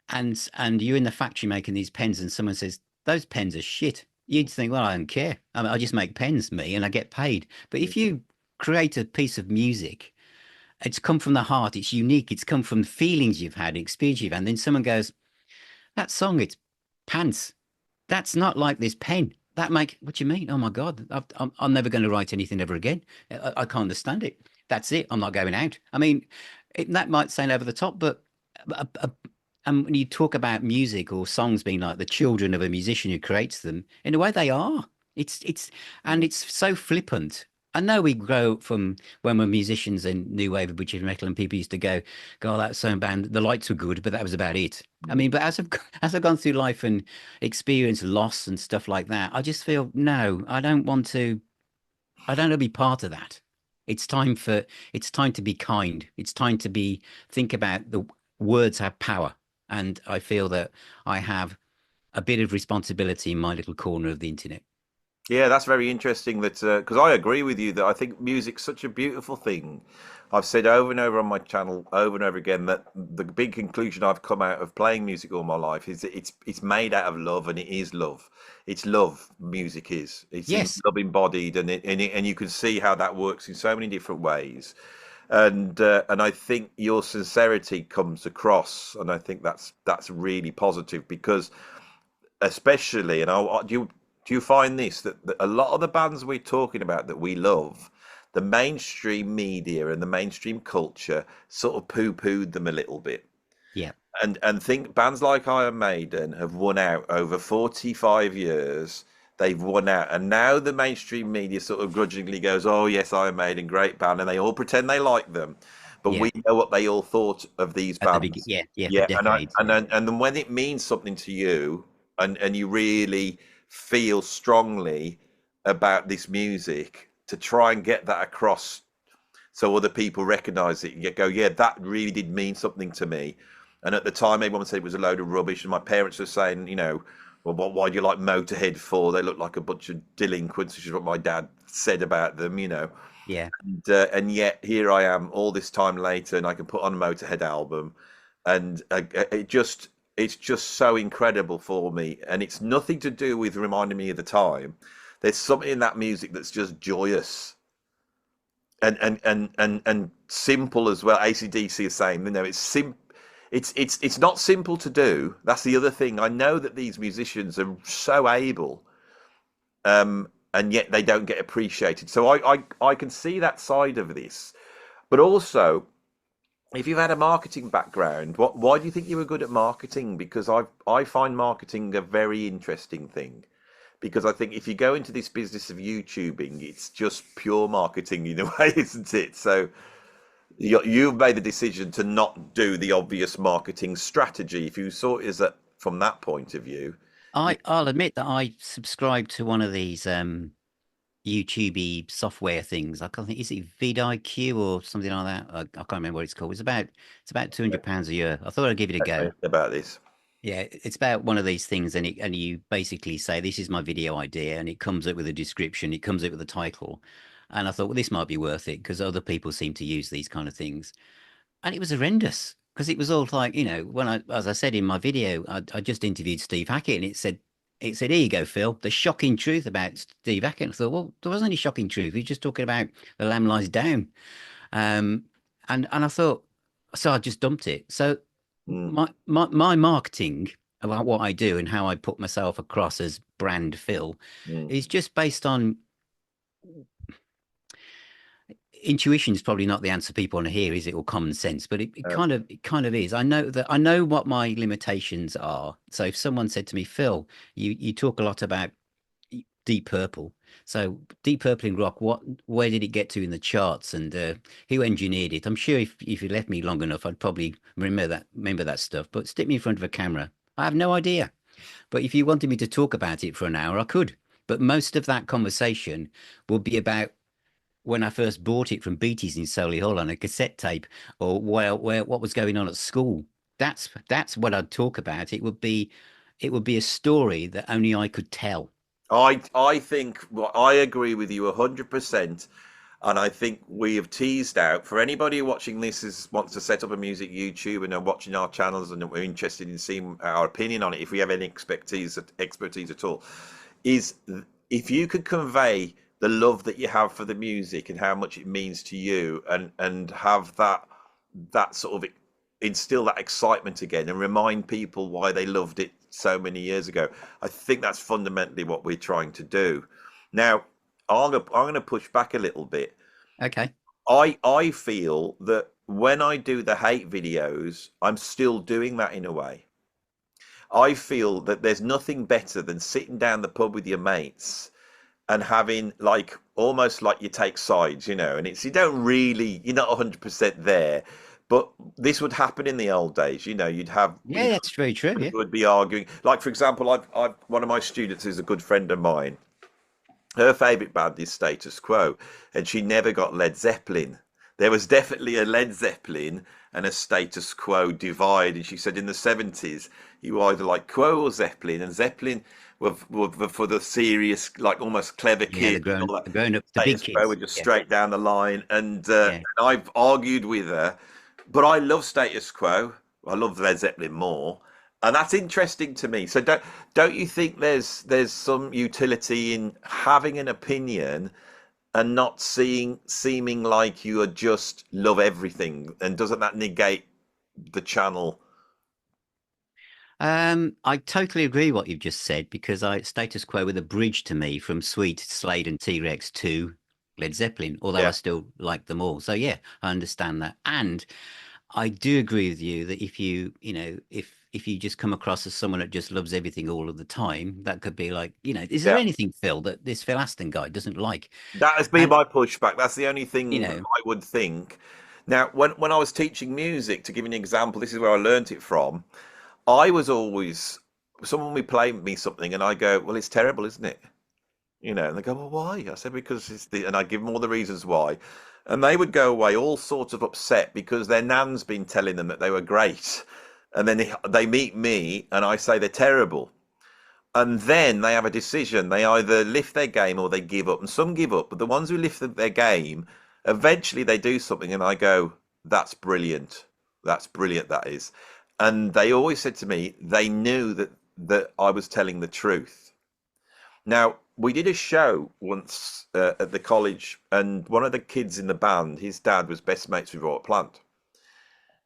and you're in the factory making these pens and someone says those pens are shit, you'd think, well, I don't care. I mean, I just make pens, me, and I get paid. But if you create a piece of music, it's come from the heart, it's unique, it's come from feelings you've had, experience you've had, and then someone goes, that song, it's pants. That's not like this pen. That make what you mean? Oh my God, I'm never going to write anything ever again. I can't understand it. That's it. I'm not going out. I mean, that might sound over the top, but and when you talk about music or songs being like the children of a musician who creates them, in a way they are. And Mm. it's so flippant. I know we grow from when we're musicians and new wave of British metal, and people used to go, oh, that song band, the lights were good, but that was about it. I Mm. mean, but as I've gone through life and experienced loss and stuff like that, I just feel no, I don't want to. I don't want to be part of that. It's time for it's time to be kind. It's time to be think about the words have power, and I feel that I have a bit of responsibility in my little corner of the internet. Yeah, that's very interesting. That because I agree with you that I think music's such a beautiful thing. I've said over and over on my channel, over and over again, that the big conclusion I've come out of playing music all my life is that it's made out of love, and it is love. It's love. Music is. It's in Yes, love embodied, and and you can see how that works in so many different ways. And I think your sincerity comes across, and I think that's really positive because, especially, do you find this that a lot of the bands we're talking about that we love, the mainstream media and the mainstream culture sort of poo-pooed them a little bit, Yeah, and think bands like Iron Maiden have won out over 45 years. They've won out, and now the mainstream media sort of grudgingly goes, "Oh yes, Iron Maiden, great band," and they all pretend they like them, but yeah. we know what they all thought of these At the beginning, bands. yeah, yeah, for Yeah, decades. Yeah, and then when it means something to you, and you really feel strongly about this music, to try and get that across so other people recognize it, you go, yeah, that really did mean something to me. And at the time, everyone said it was a load of rubbish, and my parents were saying, well, why do you like Motorhead for? They look like a bunch of delinquents, which is what my dad said about them. yeah. And yet here I am, all this time later, and I can put on a Motorhead album, and it's just so incredible for me, and it's nothing to do with reminding me of the time. There's something in that music that's just joyous and simple as well. AC/DC is saying, it's not simple to do. That's the other thing. I know that these musicians are so able, and yet they don't get appreciated. So I can see that side of this. But also, if you've had a marketing background, why do you think you were good at marketing? Because I find marketing a very interesting thing. Because I think if you go into this business of YouTubing, it's just pure marketing in a way, isn't it? So you've made the decision to not do the obvious marketing strategy. If you saw it as from that point of view, you, I'll admit that I subscribe to one of these YouTubey software things. I can't think, is it vidIQ or something like that? I can't remember what it's called. It's about £200 a year. I thought I'd give it a go. about this. Yeah, it's about one of these things, and you basically say, "This is my video idea," and it comes up with a description, it comes up with a title, and I thought, well, this might be worth it because other people seem to use these kind of things, and it was horrendous because it was all like, when as I said in my video, I just interviewed Steve Hackett, and it said, "Here you go, Phil, the shocking truth about Steve Hackett." I thought, well, there wasn't any shocking truth. He's just talking about the Lamb Lies Down, um, and I thought, so I just dumped it. So Mm, my marketing about what I do and how I put myself across as brand Phil mm. is just based on intuition. Is probably not the answer people want to hear, is it, or common sense? But it kind of is. I know what my limitations are. So if someone said to me, Phil, you talk a lot about Deep Purple. So Deep Purple in rock, where did it get to in the charts, and who engineered it? I'm sure if you left me long enough, I'd probably remember that stuff. But stick me in front of a camera, I have no idea. But if you wanted me to talk about it for an hour, I could. But most of that conversation will be about when I first bought it from Beatties in Solihull on a cassette tape, or where what was going on at school. That's what I'd talk about. It would be a story that only I could tell. I think well, I agree with you 100%. And I think we have teased out for anybody watching this is wants to set up a music YouTube and are watching our channels and we're interested in seeing our opinion on it, if we have any expertise at all, is if you could convey the love that you have for the music and how much it means to you, and have that sort of instill that excitement again and remind people why they loved it so many years ago. I think that's fundamentally what we're trying to do. Now, I'm going to push back a little bit. Okay. I feel that when I do the hate videos, I'm still doing that in a way. I feel that there's nothing better than sitting down the pub with your mates and having like almost like you take sides, and it's you're not 100% there, but this would happen in the old days. You'd have Yeah, that's very true. Yeah. would be arguing. Like for example, I've one of my students is a good friend of mine. Her favourite band is Status Quo, and she never got Led Zeppelin. There was definitely a Led Zeppelin and a Status Quo divide, and she said in the 70s you either like Quo or Zeppelin, and Zeppelin were for the serious, like almost clever Yeah, kids, and all that. the grown up, the big Status Quo were kids. just Yeah. straight down the line, and Yeah. I've argued with her, but I love Status Quo. I love Led Zeppelin more, and that's interesting to me. So don't you think there's some utility in having an opinion and not seeming like you are just love everything? And doesn't that negate the channel? I totally agree what you've just said because I status quo with a bridge to me from Sweet, Slade, and T-Rex to Led Zeppelin, although I Yeah, still like them all. So yeah, I understand that. And I do agree with you that if you just come across as someone that just loves everything all of the time, that could be like, is there yeah. anything, Phil, that this Phil Aston guy doesn't like? That has been And my pushback. That's the only you thing that know, I would think. Now, when I was teaching music, to give you an example, this is where I learnt it from. I was always someone would play me something, and I go, "Well, it's terrible, isn't it?" And they go, "Well, why?" I said, "Because it's the," and I give them all the reasons why, and they would go away all sorts of upset because their nan's been telling them that they were great, and then they meet me, and I say they're terrible. And then they have a decision. They either lift their game or they give up. And some give up, but the ones who lift their game, eventually they do something, and I go, "That's brilliant. That's brilliant. That is." And they always said to me, they knew that I was telling the truth. Now, we did a show once at the college, and one of the kids in the band, his dad was best mates with Robert Plant.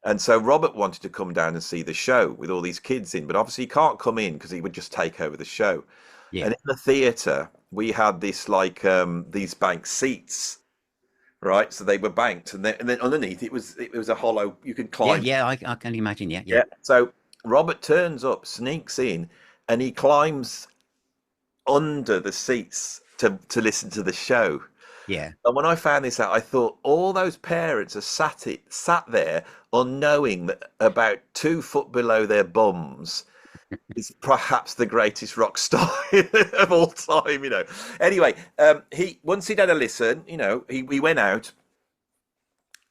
And so Robert wanted to come down and see the show with all these kids in, but obviously he can't come in because he would just take over the show. yeah, And in the theatre, we had this like these bank seats, right? So they were banked, and then underneath it was a hollow. You could yeah, climb. yeah. I can imagine. Yeah, yeah, Yeah. So Robert turns up, sneaks in, and he climbs under the seats to listen to the show. yeah. And when I found this out, I thought all those parents are sat there unknowing that about 2 foot below their bums is perhaps the greatest rock star of all time. Anyway, he once he'd had a listen, he went out,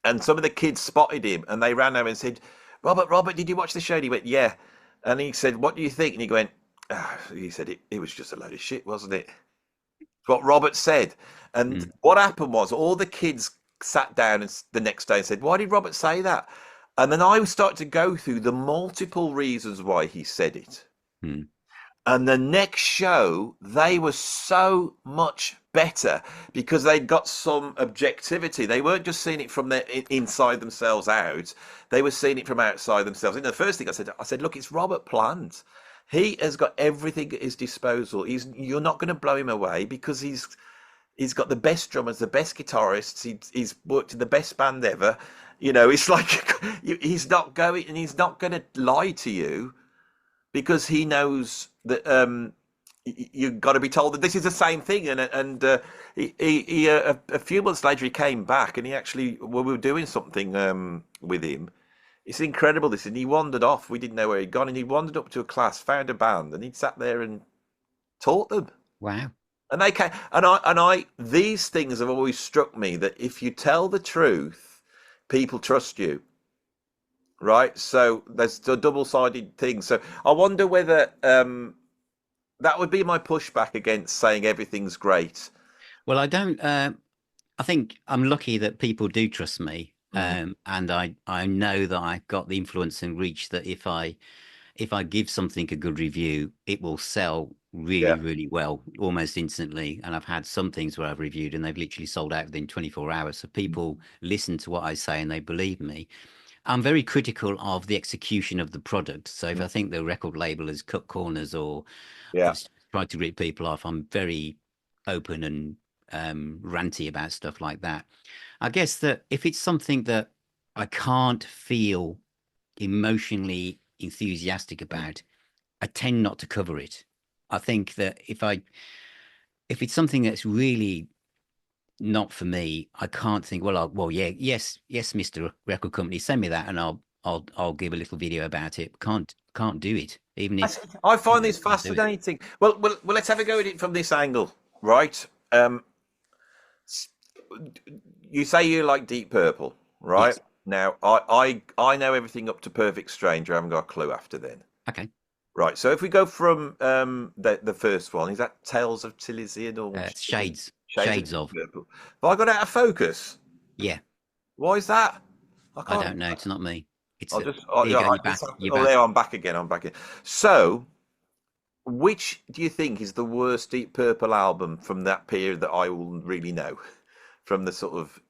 and some of the kids spotted him, and they ran over and said, Robert, did you watch the show?" And he went, "Yeah." And he said, "What do you think?" And he went, he said, it was just a load of shit, wasn't it? What Robert said. And Mm. what happened was all the kids sat down the next day and said, "Why did Robert say that?" And then I started to go through the multiple reasons why he said it. Mm. And the next show, they were so much better because they'd got some objectivity. They weren't just seeing it from their inside themselves out. They were seeing it from outside themselves. And the first thing I said, "Look, it's Robert Plant. He has got everything at his disposal. You're not going to blow him away because he's got the best drummers, the best guitarists. He's worked in the best band ever. It's like he's not going and he's not going to lie to you because he knows that you've got to be told that this is the same thing." And a few months later he came back and he actually we were doing something with him. It's incredible this, and he wandered off. We didn't know where he'd gone, and he wandered up to a class, found a band, and he'd sat there and taught them. Wow. And they came, and I these things have always struck me that if you tell the truth, people trust you, right? So there's a double-sided thing. So I wonder whether that would be my pushback against saying everything's great. Well, I don't. I think I'm lucky that people do trust me, Mm, and I know that I've got the influence and reach that if I give something a good review, it will sell yeah. really, really well almost instantly. And I've had some things where I've reviewed and they've literally sold out within 24 hours. So people listen to what I say and they believe me. I'm very critical of the execution of the product. So if Mm, I think the record label has cut corners or yeah. has tried to rip people off, I'm very open and ranty about stuff like that. I guess that if it's something that I can't feel emotionally enthusiastic about, I tend not to cover it. I think that if it's something that's really not for me, I can't think, well, yeah, yes, Mr. Record Company, send me that and I'll give a little video about it. Can't do it, even I if see. I find this I'll do it. fascinating. Well, let's have a go at it from this angle, right? You say you like Deep Purple, right? Yes. Now, I know everything up to Perfect Stranger. I haven't got a clue after then. Okay. Right. So if we go from the first one, is that Tales of Tillisian or Shades of Shades Deep of. Purple? Have I got out of focus? Yeah. Why is that? I I can't. don't know. It's not me. It's I'll a, just. there you Yeah, go. You're back. You're back. there. I'm back again. I'm back in. So, which do you think is the worst Deep Purple album from that period that I will really know? from the sort of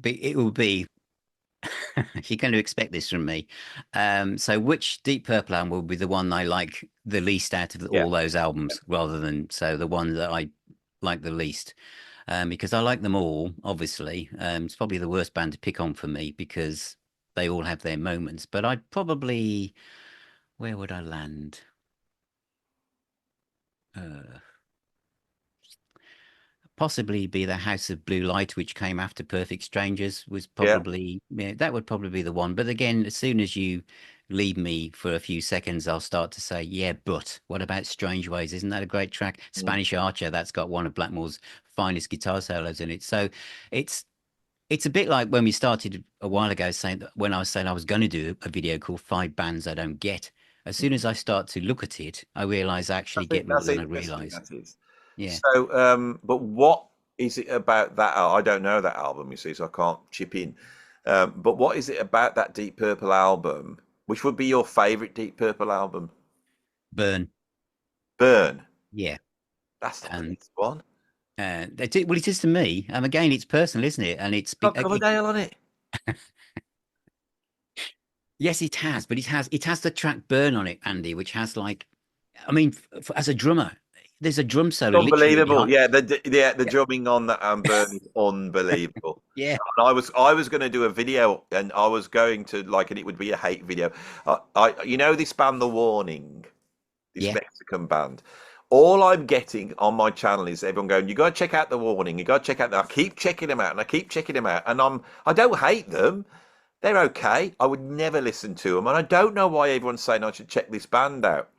It will be. You're going to expect this from me. So which Deep Purple album will be the one I like the least out of yeah. all those albums, rather than so the one that I like the least? Because I like them all, obviously. It's probably the worst band to pick on for me because they all have their moments. But I'd probably, where would I land? Uh, Possibly be the House of Blue Light, which came after Perfect Strangers, was Yeah. probably, yeah, that would probably be the one. But again, as soon as you leave me for a few seconds, I'll start to say, yeah, but what about Strange Ways? Isn't that a great track? Mm. Spanish Archer, that's got one of Blackmore's finest guitar solos in it. So it's it's a bit like when we started a while ago saying that when I was saying I was going to do a video called Five Bands I Don't Get. As soon as I start to look at it, I realize I actually get more That's than I interesting. realize. That is. Yeah. So, but what is it about that? I don't know that album, you see, so I can't chip in. But what is it about that Deep Purple album, which would be your favorite Deep Purple album? Burn. Burn. Yeah. That's not the And best one. well, it is to me. Again, it's personal, isn't it? And It's got Coverdale on it. yes, it has, but it has the track "Burn" on it, Andy, which has like, I mean, as a drummer, there's a drum solo literally Unbelievable. behind. Yeah, the Yeah, drumming on that Burn is unbelievable. yeah, And I was going to do a video, and I was going to like, and it would be a hate video. You know this band, The Warning, this yeah. Mexican band. All I'm getting on my channel is everyone going, "You got to check out The Warning. You got to check out that." I keep checking them out, and I keep checking them out, and I don't hate them. They're okay. I would never listen to them, and I don't know why everyone's saying I should check this band out.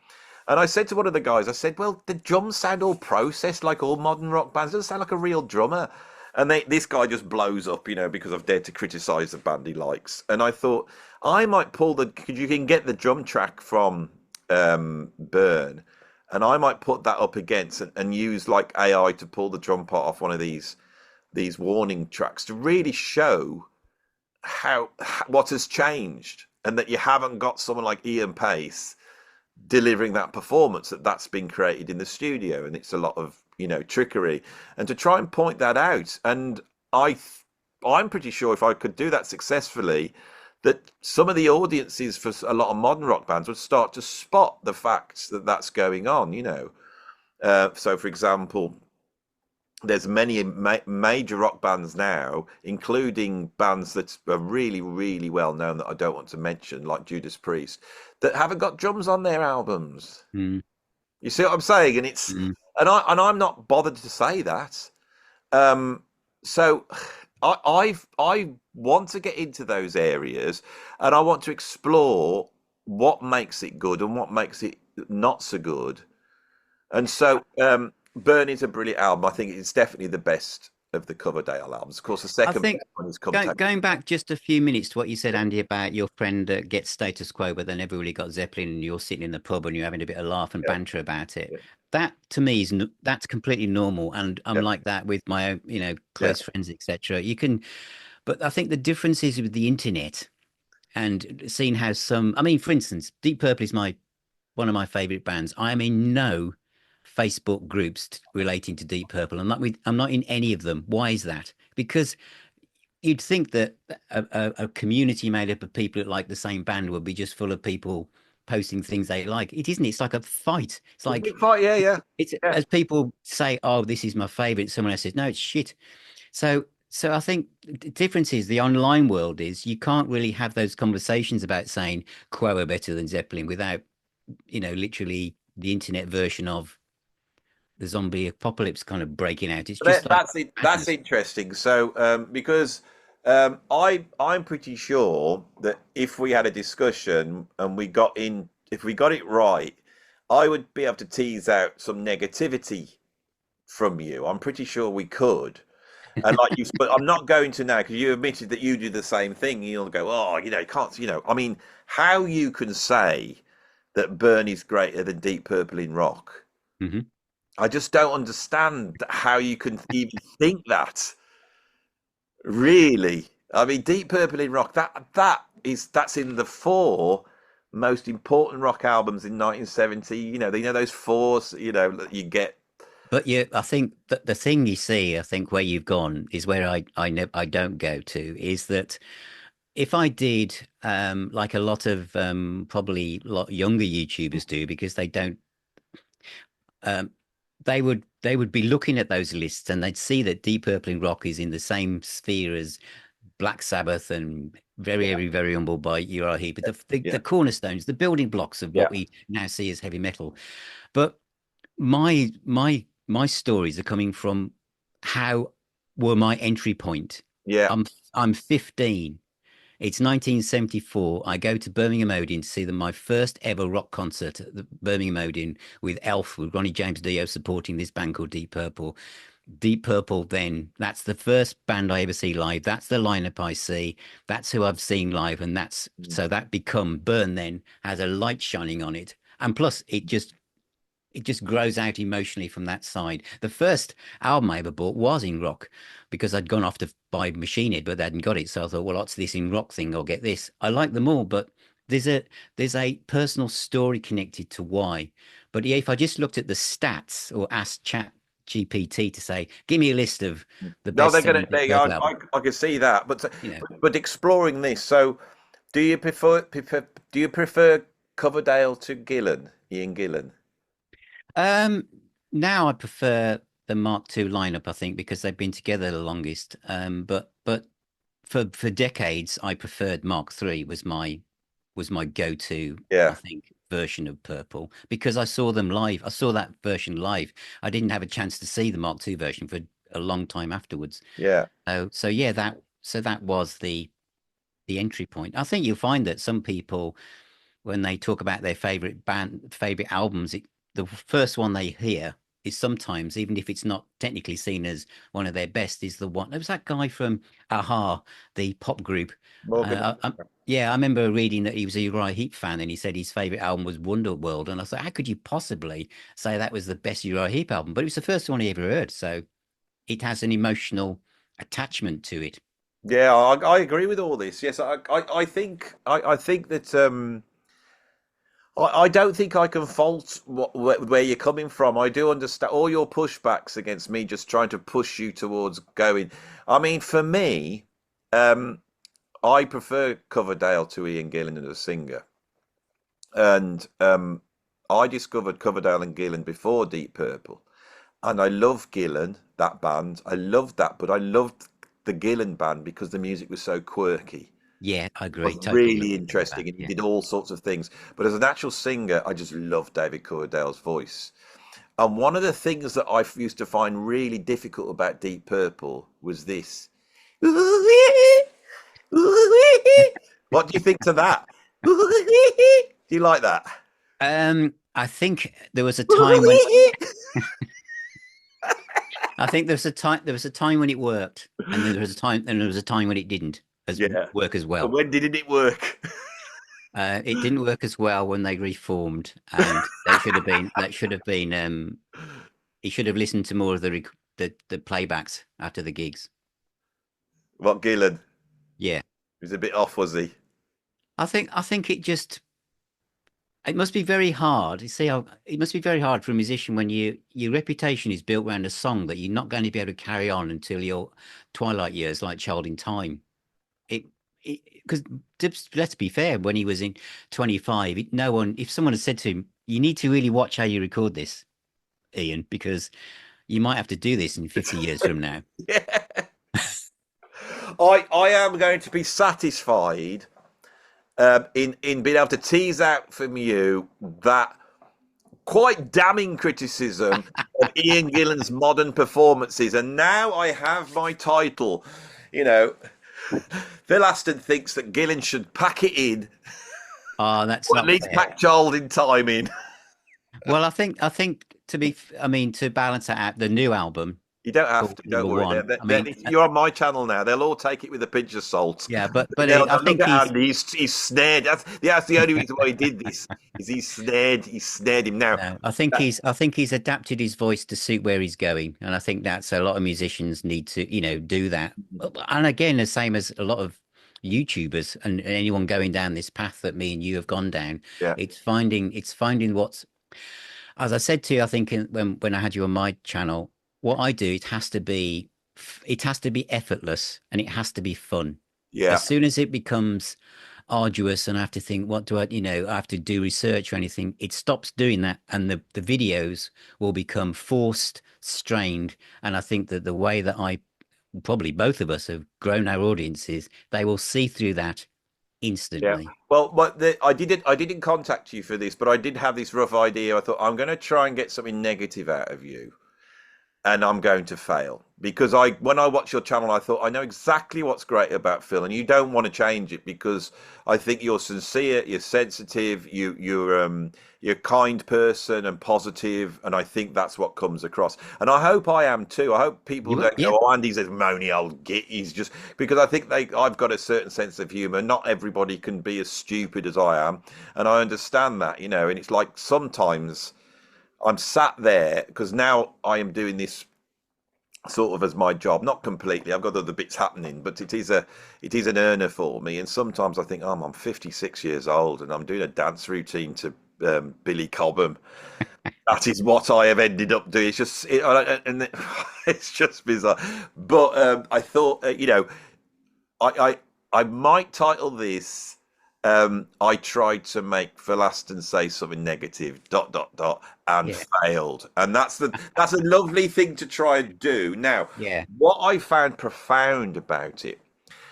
And I said to one of the guys, I said, "Well, the drums sound all processed like all modern rock bands. It doesn't sound like a real drummer." And this guy just blows up, because I've dared to criticize the band he likes. And I thought I might pull because you can get the drum track from Burn, and I might put that up against and use like AI to pull the drum part off one of these warning tracks to really show how what has changed, and that you haven't got someone like Ian Pace delivering that performance that's been created in the studio, and it's a lot of trickery, and to try and point that out. And I I'm pretty sure if I could do that successfully, that some of the audiences for a lot of modern rock bands would start to spot the facts that that's going on. So for example, there's many major rock bands now, including bands that are really, really well known that I don't want to mention, like Judas Priest, that haven't got drums on their albums. Mm, You see what I'm saying? And mm. I'm not bothered to say that. So I want to get into those areas, and I want to explore what makes it good and what makes it not so good. And so, Burn is a brilliant album. I think it's definitely the best of the Coverdale albums. Of course, the I second think best one is Contentious. going back just a few minutes to what you said, Andy, about your friend that gets Status Quo, but then everybody got Zeppelin, and you're sitting in the pub and you're having a bit of laugh and Yeah, banter about it. yeah, That to me that's completely normal, and I'm yeah, like that with my own, yeah. close friends, etc. But I think the difference is with the internet and seeing how some. I mean, for instance, Deep Purple is my one of my favorite bands. I am in no Facebook groups relating to Deep Purple. I'm not in any of them. Why is that? Because you'd think that a community made up of people that like the same band would be just full of people posting things they like. It isn't. It's like a fight. It's It's a like big fight. Yeah, yeah, it's yeah. as people say, "Oh, this is my favorite." Someone else says, "No, it's shit." So I think the difference is the online world is you can't really have those conversations about saying Quo are better than Zeppelin without, literally the internet version of the zombie apocalypse kind of breaking out. It's just like That's it. That's madness. interesting. So, because I'm pretty sure that if we had a discussion and if we got it right, I would be able to tease out some negativity from you. I'm pretty sure we could. And like you, but I'm not going to now because you admitted that you do the same thing. You'll go, oh, you can't, I mean, how you can say that Burn is greater than Deep Purple in rock? Hmm. I just don't understand how you can even think that. Really, I mean, Deep Purple in rock that's in the four most important rock albums in 1970. Those four. That you get. But yeah, I think that the thing you see, I think where you've gone is where I don't go to, is that if I did like a lot of probably a lot younger YouTubers do, because they don't um they would be looking at those lists and they'd see that Deep Purple in rock is in the same sphere as Black Sabbath and Yeah, very humble by Uriah Heep, but the yeah, cornerstones, the building blocks of yeah, what we now see as heavy metal. But my stories are coming from how were my entry point. yeah. I'm 15. It's 1974. I go to Birmingham Odeon to see my first ever rock concert at the Birmingham Odeon with Elf, with Ronnie James Dio supporting this band called Deep Purple. Deep Purple, then that's the first band I ever see live. That's the lineup I see. That's who I've seen live, and that's so that become Burn then has a light shining on it, and plus it just grows out emotionally from that side. The first album I ever bought was in rock because I'd gone off to buy Machine Head, but they hadn't got it. So I thought, well, what's this in rock thing? I'll get this. I like them all, but there's a personal story connected to why. But yeah, if I just looked at the stats or asked Chat GPT to say, give me a list of the No, best they're gonna. selling Deep They, Purple album, I can see that, but you know. exploring this. So, do you prefer Coverdale to Gillan, Ian Gillan? Um, Now I prefer the Mark II lineup, I think, because they've been together the longest. But for decades, I preferred Mark III was my go-to, I Yeah, think, version of Purple because I saw them live. I saw that version live. I didn't have a chance to see the Mark II version for a long time afterwards. yeah, So yeah, that was the entry point. I think you'll find that some people, when they talk about their favorite albums, the first one they hear is sometimes, even if it's not technically seen as one of their best, is the one. There was that guy from Aha, the pop group. Morgan. Yeah, I remember reading that he was a Uriah Heep fan, and he said his favorite album was Wonderworld. And I thought, how could you possibly say that was the best Uriah Heep album? But it was the first one he ever heard, so it has an emotional attachment to it. Yeah, I agree with all this. Yes, I think that I don't think I can fault where you're coming from. I do understand all your pushbacks against me just trying to push you towards going. I mean, for me, um, I prefer Coverdale to Ian Gillan as a singer, and I discovered Coverdale and Gillan before Deep Purple, and I love Gillan, that band. I loved that, but I loved the Gillan band because the music was so quirky. Yeah, I Was agree. Totally really agree with that. interesting and he Yeah. did all sorts of things. But as an actual singer, I just love David Coverdale's voice. And one of the things that I used to find really difficult about Deep Purple was this. What do you think to that? Do you like that? I think there was a time when there was a time when it worked, and there was a time when it didn't as Yeah. work as And well. when didn't it work? It didn't work as well when they reformed, and that should have been he should have listened to more of the playbacks after the gigs. What, Gillan? Yeah, He was a bit off, was he? I think it must be very hard. You see how it must be very hard for a musician when your reputation is built around a song that you're not going to be able to carry on until your twilight years, like Child in Time. It because let's be fair, when he was in 25, no one, if someone had said to him, "You need to really watch how you record this, Ian, because you might have to do this in 50 years from now." Yeah. I am going to be satisfied in being able to tease out from you that quite damning criticism of Ian Gillan's modern performances. And now I have my title. You know, Phil Aston thinks that Gillan should pack it in, Oh, that's or at not least fair. pack Child in Time in. Well, I think I mean, to balance that out, the new album You don't have called to. Don't Number worry. One. I mean, You're on my channel now. They'll all take it with a pinch of salt. yeah, but I They'll look think at he's Andy. He's snared. That's the only reason why he did this. Is he's snared? He's snared him now. no, I think he's adapted his voice to suit where he's going, and I think that's a lot of musicians need to, do that. And again, the same as a lot of YouTubers and anyone going down this path that me and you have gone down, Yeah. it's finding what's As I said to you, I think when I had you on my channel, what I do, it has to be effortless and it has to be fun. As Yeah, soon as it becomes arduous and I have to think, what do I, I have to do research or anything, it stops doing that, and the videos will become forced, strained. And I think that the way that I probably both of us have grown our audiences, they will see through that yeah. instantly. Well, I didn't contact you for this, but I did have this rough idea. I thought I'm going to try and get something negative out of you, and I'm going to fail because when I watched your channel, I thought I know exactly what's great about Phil, and you don't want to change it because I think you're sincere, you're sensitive, you're a kind person and positive, and I think that's what comes across. And I hope I am too. I hope people You, don't yeah, go, "Oh, Andy's a moany old git." He's just because I think I've got a certain sense of humour. Not everybody can be as stupid as I am, and I understand that, And it's like sometimes. I'm sat there because now I am doing this sort of as my job, not completely. I've got other bits happening, but it is an earner for me. And sometimes I think, oh, I'm 56 years old and I'm doing a dance routine to Billy Cobham. That is what I have ended up doing. It's just bizarre. But I thought, I I might title this. I tried to make Phil Aston say something negative, dot dot dot, and yeah, failed. And that's a lovely thing to try and do. Now, yeah, what I found profound about it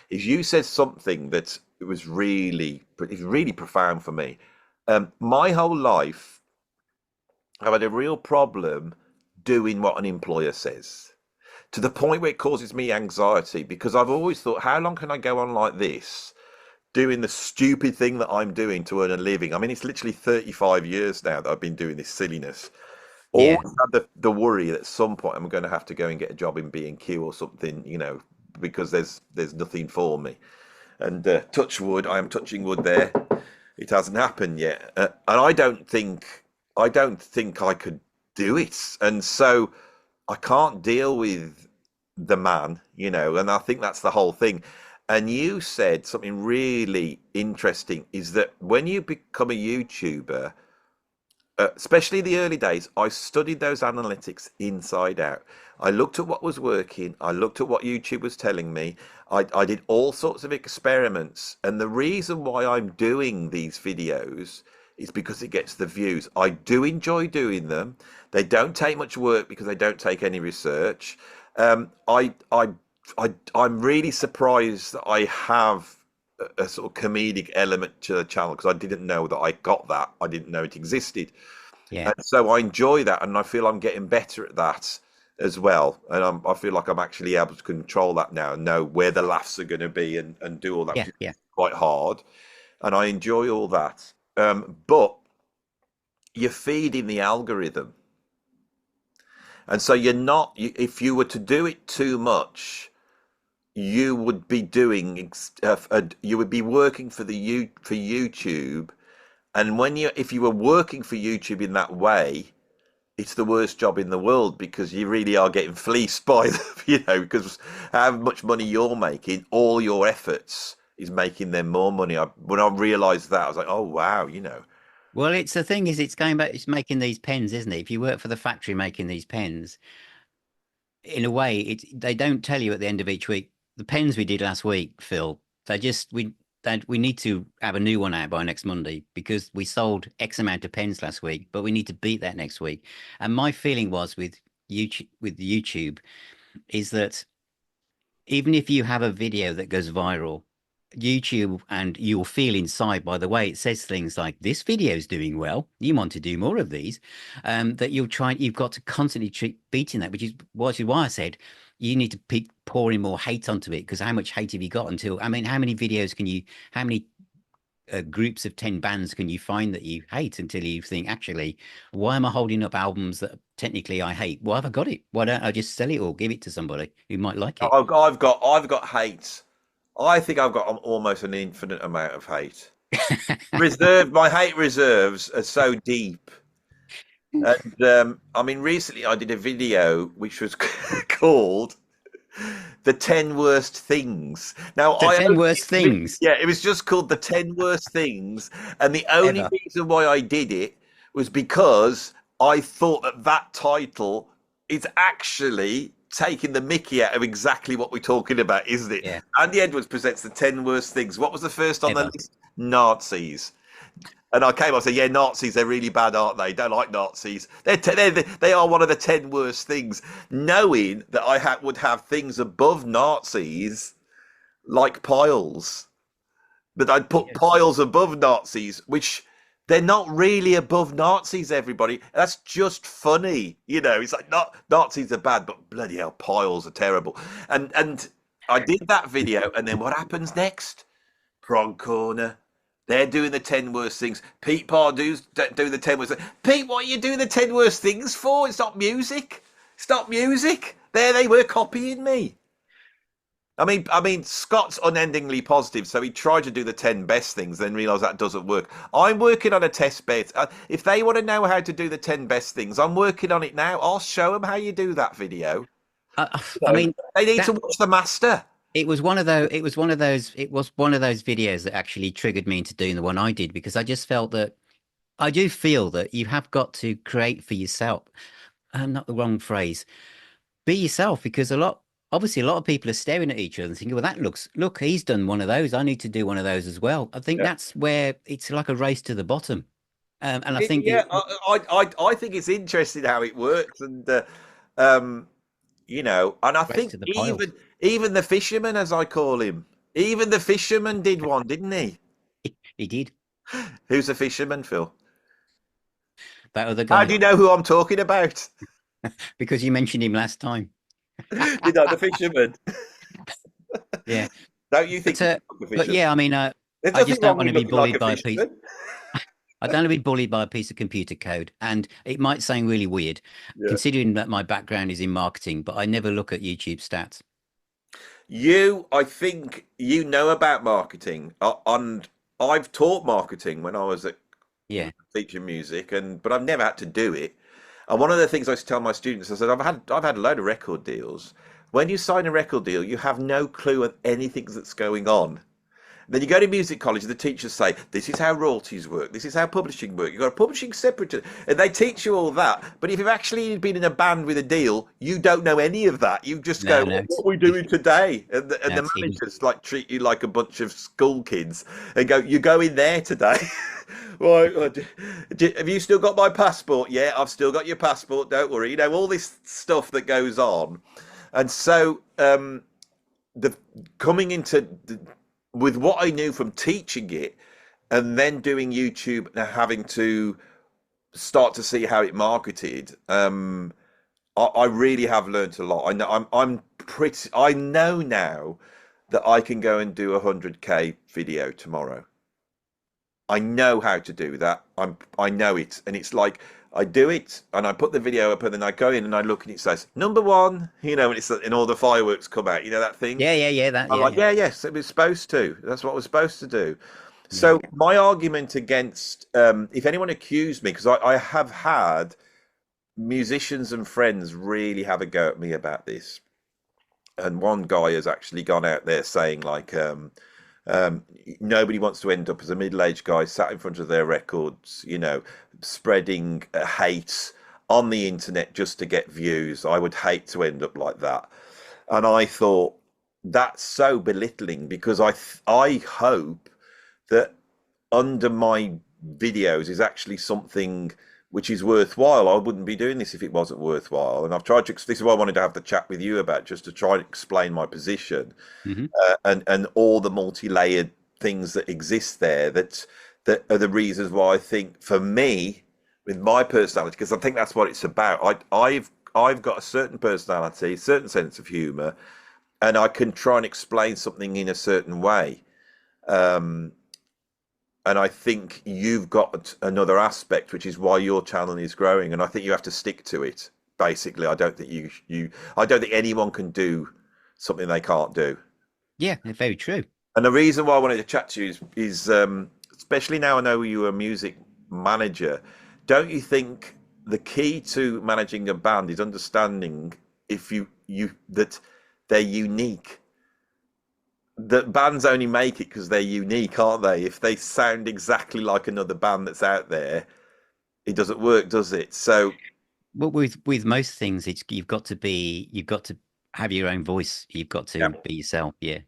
is you said something that it was really profound for me. My whole life, I've had a real problem doing what an employer says to the point where it causes me anxiety because I've always thought, how long can I go on like this? Doing the stupid thing that I'm doing to earn a living. I mean, it's literally 35 years now that I've been doing this silliness. yeah, Always had the worry that at some point I'm going to have to go and get a job in B&Q or something, because there's nothing for me. And touch wood, I am touching wood there. It hasn't happened yet, and I don't think I could do it, and so I can't deal with the man, and I think that's the whole thing. And you said something really interesting is that when you become a YouTuber, especially the early days, I studied those analytics inside out. I looked at what was working, I looked at what YouTube was telling me, I did all sorts of experiments. And the reason why I'm doing these videos is because it gets the views. I do enjoy doing them. They don't take much work because they don't take any research. I'm really surprised that I have a sort of comedic element to the channel because I didn't know that I got that. I didn't know it existed. yeah, And so I enjoy that, and I feel I'm getting better at that as well. And I feel like I'm actually able to control that now and know where the laughs are going to be and do all that, yeah, which is yeah, quite hard. And I enjoy all that. But you're feeding the algorithm. And so if you were to do it too much, you would be you would be working for YouTube. And if you were working for YouTube in that way, it's the worst job in the world because you really are getting fleeced by them, because how much money you're making, all your efforts is making them more money. When I realized that, I was like, oh, wow. Well, it's the thing is, it's going back, it's making these pens, isn't it? If you work for the factory making these pens, in a way, they don't tell you at the end of each week. The pens we did last week, Phil, we need to have a new one out by next Monday because we sold X amount of pens last week, but we need to beat that next week. And my feeling was with YouTube is that even if you have a video that goes viral, YouTube and you'll feel inside by the way it says things like this video is doing well, you want to do more of these, that you've got to constantly keep beating that, which is why I said you need to keep pouring more hate onto it because how much hate have you got until, I mean, how many groups of 10 bands can you find that you hate until you think, actually, why am I holding up albums that technically I hate? Why have I got it? Why don't I just sell it or give it to somebody who might like it? I've got hate. I think I've got almost an infinite amount of hate. My hate reserves are so deep. And I mean, recently I did a video which was called "The 10 Worst Things." Now, The 10 worst things yeah, it was just called "The 10 Worst Things," and the only ever. reason why I did it was because I thought that that title is actually taking the mickey out of exactly what we're talking about, isn't it? Yeah, Andy Edwards presents the 10 worst things. What was the first on the ever. list? Nazis. And I came up and said, yeah, Nazis, they're really bad, aren't they? Don't like Nazis. They are one of the 10 worst things. Knowing that would have things above Nazis like piles, that I'd put Yeah. piles above Nazis, which they're not really above Nazis, everybody. That's just funny. You know, it's like not Nazis are bad, but bloody hell, piles are terrible. And I did that video, and then what happens next? Prong Corner. They're doing the 10 worst things. Pete Pardew's doing the 10 worst things. Pete, what are you doing the 10 worst things for? It's not music. It's not music. There they were copying me. I mean, Scott's unendingly positive, so he tried to do the 10 best things, then realised that doesn't work. I'm working on a test bed. If they want to know how to do the 10 best things, I'm working on it now. I'll show them how you do that video. I mean, They need to that watch the master. it was one of those. It was one of those videos that actually triggered me into doing the one I did because I just felt that I do feel that you have got to create for yourself. Not the wrong phrase. Be yourself because obviously a lot of people are staring at each other and thinking, well, look, he's done one of those. I need to do one of those as well. I think Yeah. that's where it's like a race to the bottom. And I think Yeah, I think it's interesting how it works, and um, and I race think to the pile. even the fisherman, as I call him, even the fisherman did one, didn't he? He did. Who's the fisherman, Phil? That other How do guy you know who I'm talking about? because you mentioned him last time. The fisherman. Yeah. Don't you think But he's uh, like a but fisherman? yeah, I mean, There's I nothing just don't wrong want with to be looking like bullied a by a piece. fisherman. I don't want to be bullied by a piece of computer code. And it might sound really weird, Yeah. considering that my background is in marketing, but I never look at YouTube stats. I think you know about marketing, and I've taught marketing when I was at Yeah. teaching music, but I've never had to do it. And one of the things I used to tell my students, I said, I've had a load of record deals. When you sign a record deal, you have no clue of anything that's going on. Then you go to music college, and the teachers say, "This is how royalties work. This is how publishing work. You've got a publishing separate," and they teach you all that. But if you've actually been in a band with a deal, you don't know any of that. You just go, No, no, "What are we doing today?" And the that's hidden. managers like treat you like a bunch of school kids and go, "You go in there today." Right, have you still got my passport? Yeah, I've still got your passport. Don't worry. All this stuff that goes on, and so the coming into with what I knew from teaching it, and then doing YouTube and having to start to see how it marketed. I really have learned a lot. I know I'm pretty. I know now that I can go and do 100K video tomorrow. I know how to do that. I know it, and it's like I do it, and I put the video up, and then I go in and I look, and it says number one, and it's and all the fireworks come out. You know that thing. Yeah, yeah, yeah. That, I'm yeah, like, yeah, yeah, yes, it was supposed to. That's what we're supposed to do. yeah. So my argument against, if anyone accused me, because I have had musicians and friends really have a go at me about this, and one guy has actually gone out there saying like, um, nobody wants to end up as a middle-aged guy sat in front of their records, spreading hate on the internet just to get views. I would hate to end up like that. And I thought that's so belittling because I hope that under my videos is actually something which is worthwhile. I wouldn't be doing this if it wasn't worthwhile. And I've tried to. This is why I wanted to have the chat with you about, just to try and explain my position, Hmm. and all the multi-layered things that exist there. That are the reasons why I think, for me, with my personality, because I think that's what it's about. I've got a certain personality, a certain sense of humor, and I can try and explain something in a certain way. Um, and I think you've got another aspect, which is why your channel is growing, and I think you have to stick to it. Basically, I don't think I don't think anyone can do something they can't do. Yeah, very true. And the reason why I wanted to chat to you is especially now I know you're a music manager. Don't you think the key to managing a band is understanding if you that they're unique? That bands only make it because they're unique, aren't they? If they sound exactly like another band that's out there, it doesn't work, does it? So Well, with most things, it's you've got to have your own voice. You've got yeah, to be yourself. Yeah.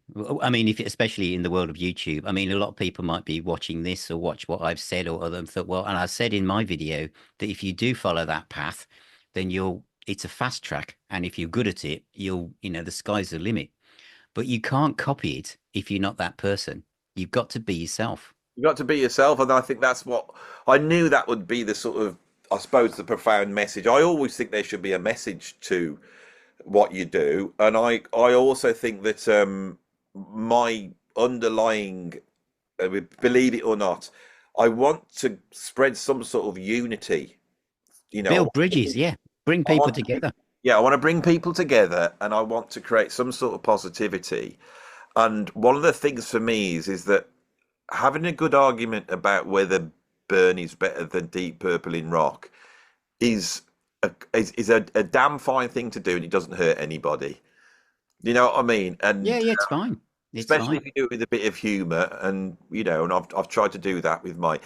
I mean, if especially in the world of YouTube, I mean, a lot of people might be watching this or watch what I've said or other and thought, well, and I said in my video that if you do follow that path, then it's a fast track, and if you're good at it, the sky's the limit. But you can't copy it if you're not that person. You've got to be yourself. you got to be yourself, and I think that's what I knew that would be the sort of, I suppose, the profound message. I always think there should be a message to what you do, and I also think that my underlying, believe it or not, I want to spread some sort of unity. You know, Build bridges, yeah. Bring I people want to, together. yeah, I want to bring people together, and I want to create some sort of positivity. And one of the things for me is that having a good argument about whether Burn is better than Deep Purple in rock is a damn fine thing to do, and it doesn't hurt anybody. You know what I mean? Yeah, And yeah, it's fine. It's especially fine. if you do it with a bit of humour, and and I've tried to do that with my.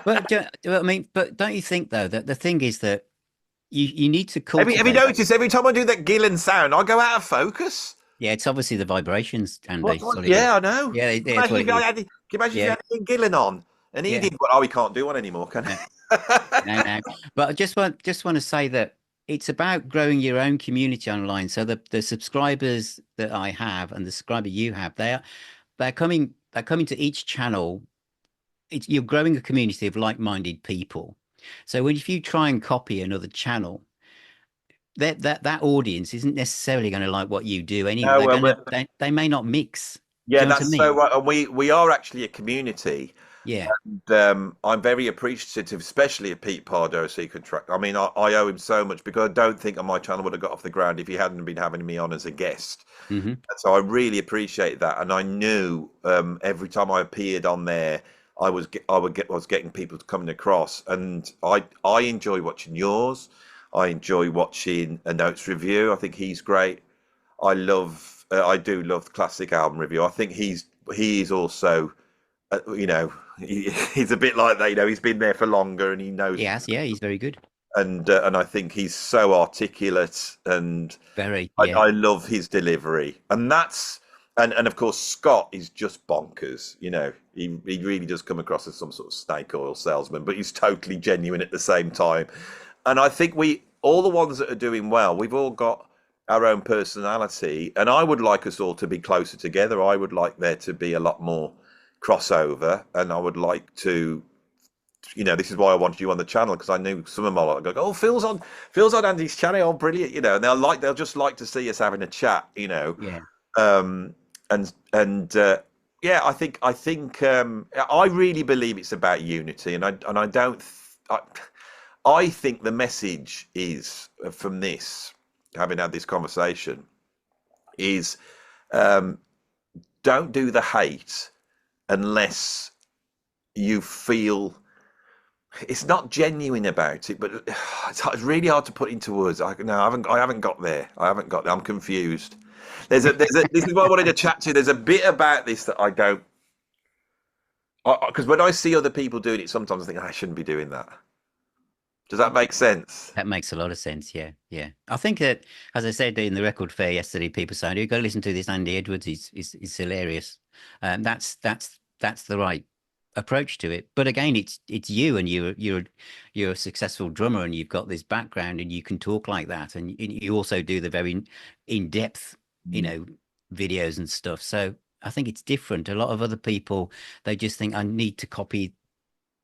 I mean, but don't you think though that the thing is that you need to Have you cultivate. noticed every time I do that Gillen sound, I go out of focus? Yeah, it's obviously the vibrations, Andy. What? That's What? what it is. Yeah, I know. Yeah, Can you it's imagine what if it is. can you imagine if you Yeah, had Ian Gillen on and he yeah. did what? Oh, we can't do one anymore, can No, he? no. But I just want to say that it's about growing your own community online. So the subscribers that I have and the subscriber you have, they're coming to each channel. You're growing a community of like-minded people. So if you try and copy another channel, that audience isn't necessarily going to like what you do anyway. No, They're well, going to they may not mix. Do yeah, you know what I that's so mean? right. And we are actually a community. Yeah. And, I'm very appreciative, especially of Pete Pardo Secret Track. I mean, I owe him so much because I don't think my channel would have got off the ground if he hadn't been having me on as a guest. Hmm. And so I really appreciate that. And I knew every time I appeared on there, I was getting people coming across, and I enjoy watching yours. I enjoy watching a notes review. I think he's great. I do love the classic album review. I think he is also, he's a bit like that. He's been there for longer and he knows. Yes. Yeah. He's very good. And I think he's so articulate, and Very. I, Yeah. I love his delivery. And of course Scott is just bonkers. He really does come across as some sort of snake oil salesman, but he's totally genuine at the same time. And I think we all the ones that are doing well, we've all got our own personality, and I would like us all to be closer together. I would like there to be a lot more crossover, and I would like to, this is why I wanted you on the channel, because I knew some of them are like, oh, Phil's on Andy's channel, oh, brilliant, and they'll just like to see us having a chat, Yeah. um, and yeah, I think I really believe it's about unity, and I don't, I think the message is from this, having had this conversation, is um, don't do the hate unless you feel it's not genuine about it, but it's really hard to put into words. I haven't got there. I haven't got there. I'm confused. This is what I wanted to chat to. There's a bit about this that I don't, because when I see other people doing it, sometimes I think I shouldn't be doing that. Does that make sense? That makes a lot of sense. Yeah. Yeah. I think that, as I said in the record fair yesterday, people saying, "You go listen to this Andy Edwards. He's hilarious." That's the right approach to it. But again, it's you, and you're a successful drummer, and you've got this background, and you can talk like that, and you also do the very in depth, you Mm. know, videos and stuff. So I think it's different. A lot of other people, they just think I need to copy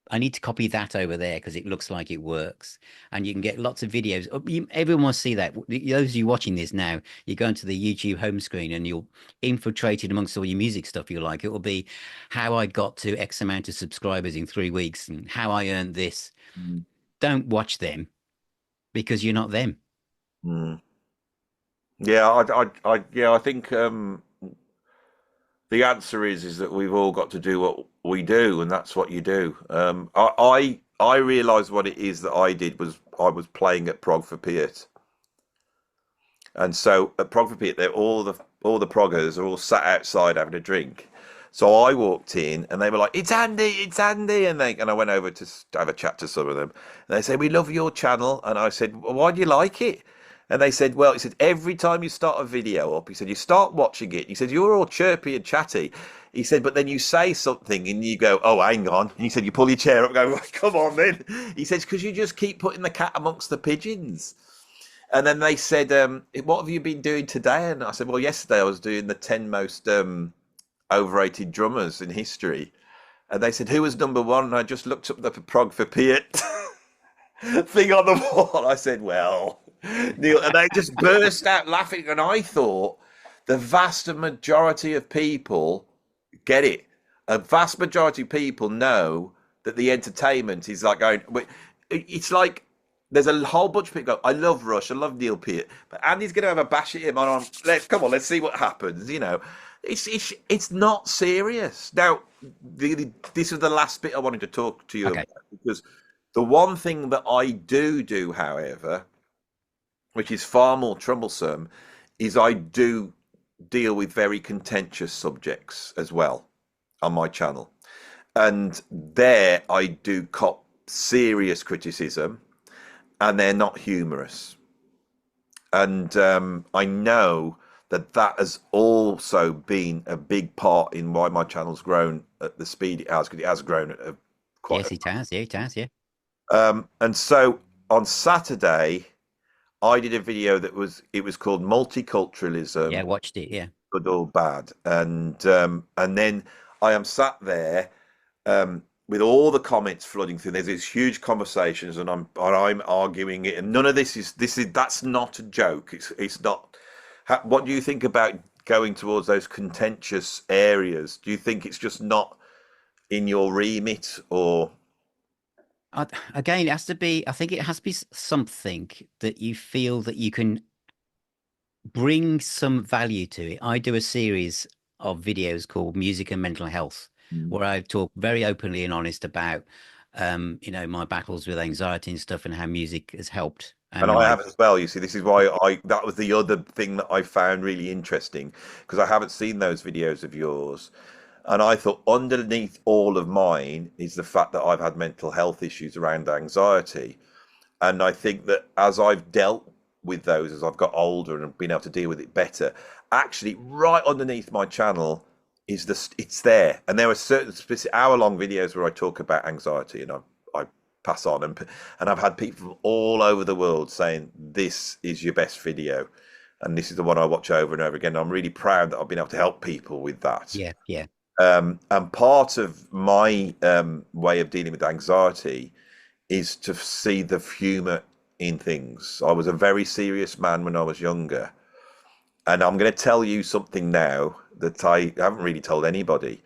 that over there because it looks like it works. And you can get lots of videos. Everyone wants to see that. Those of you watching this now, you go into the YouTube home screen and you'll infiltrate it amongst all your music stuff you like. It will be how I got to X amount of subscribers in 3 weeks and how I earned this. Mm. Don't watch them because you're not them. Mm. Yeah, I think the answer is that we've all got to do what we do, and that's what you do. I realised what it is that I did was I was playing at Prog for Piet, and so at Prog for Piet, they're all the proggers are all sat outside having a drink. So I walked in and they were like, "It's Andy, it's Andy," and I went over to have a chat to some of them. And they said, "We love your channel," and I said, "Well, why do you like it?" And they said, "Well," he said, "every time you start a video up," he said, "you start watching it." He said, "You're all chirpy and chatty." He said, "But then you say something and you go, oh, hang on." And he said, "You pull your chair up and go, well, come on then." He says, "Because you just keep putting the cat amongst the pigeons." And then they said, "What have you been doing today?" And I said, "Well, yesterday I was doing the 10 most overrated drummers in history." And they said, "Who was number one?" And I just looked up the prog for Piet thing on the wall. I said, "Well, Neil," and they just burst out laughing. And I thought the vast majority of people get it. A vast majority of people know that the entertainment is like going. It's like there's a whole bunch of people go, "I love Rush, I love Neil Peart," but Andy's going to have a bash at him on. Let's come on, let's see what happens. It's not serious. Now, this is the last bit I wanted to talk to you Okay. about, because the one thing that I do, however, which is far more troublesome, is I do deal with very contentious subjects as well on my channel. And there I do cop serious criticism, and they're not humorous. And I know that that has also been a big part in why my channel's grown at the speed it has, because it has grown at quite Yes, it has. Yeah, it has. Yeah. and so on Saturday I did a video that was called Yeah, Multiculturalism, watched it. Yeah. Good or Bad. And then I am sat there with all the comments flooding through. There's these huge conversations, and I'm arguing it, and none of this is that's not a joke. It's not. What do you think about going towards those contentious areas? Do you think it's just not in your remit, or Again, it has to be. I think it has to be something that you feel that you can bring some value to it. I do a series of videos called Music and Mental Health, where I talk very openly and honest about, my battles with anxiety and stuff, and how music has helped. And and I my have as well. You see, this is why I that was the other thing that I found really interesting, because I haven't seen those videos of yours. And I thought underneath all of mine is the fact that I've had mental health issues around anxiety. And I think that as I've dealt with those, as I've got older and been able to deal with it better, actually, right underneath my channel is it's there. And there are certain specific hour-long videos where I talk about anxiety, and I pass on, and I've had people from all over the world saying this is your best video, and this is the one I watch over and over again. I'm really proud that I've been able to help people with that. yeah, yeah, And part of my way of dealing with anxiety is to see the humour in things. I was a very serious man when I was younger. And I'm going to tell you something now that I haven't really told anybody.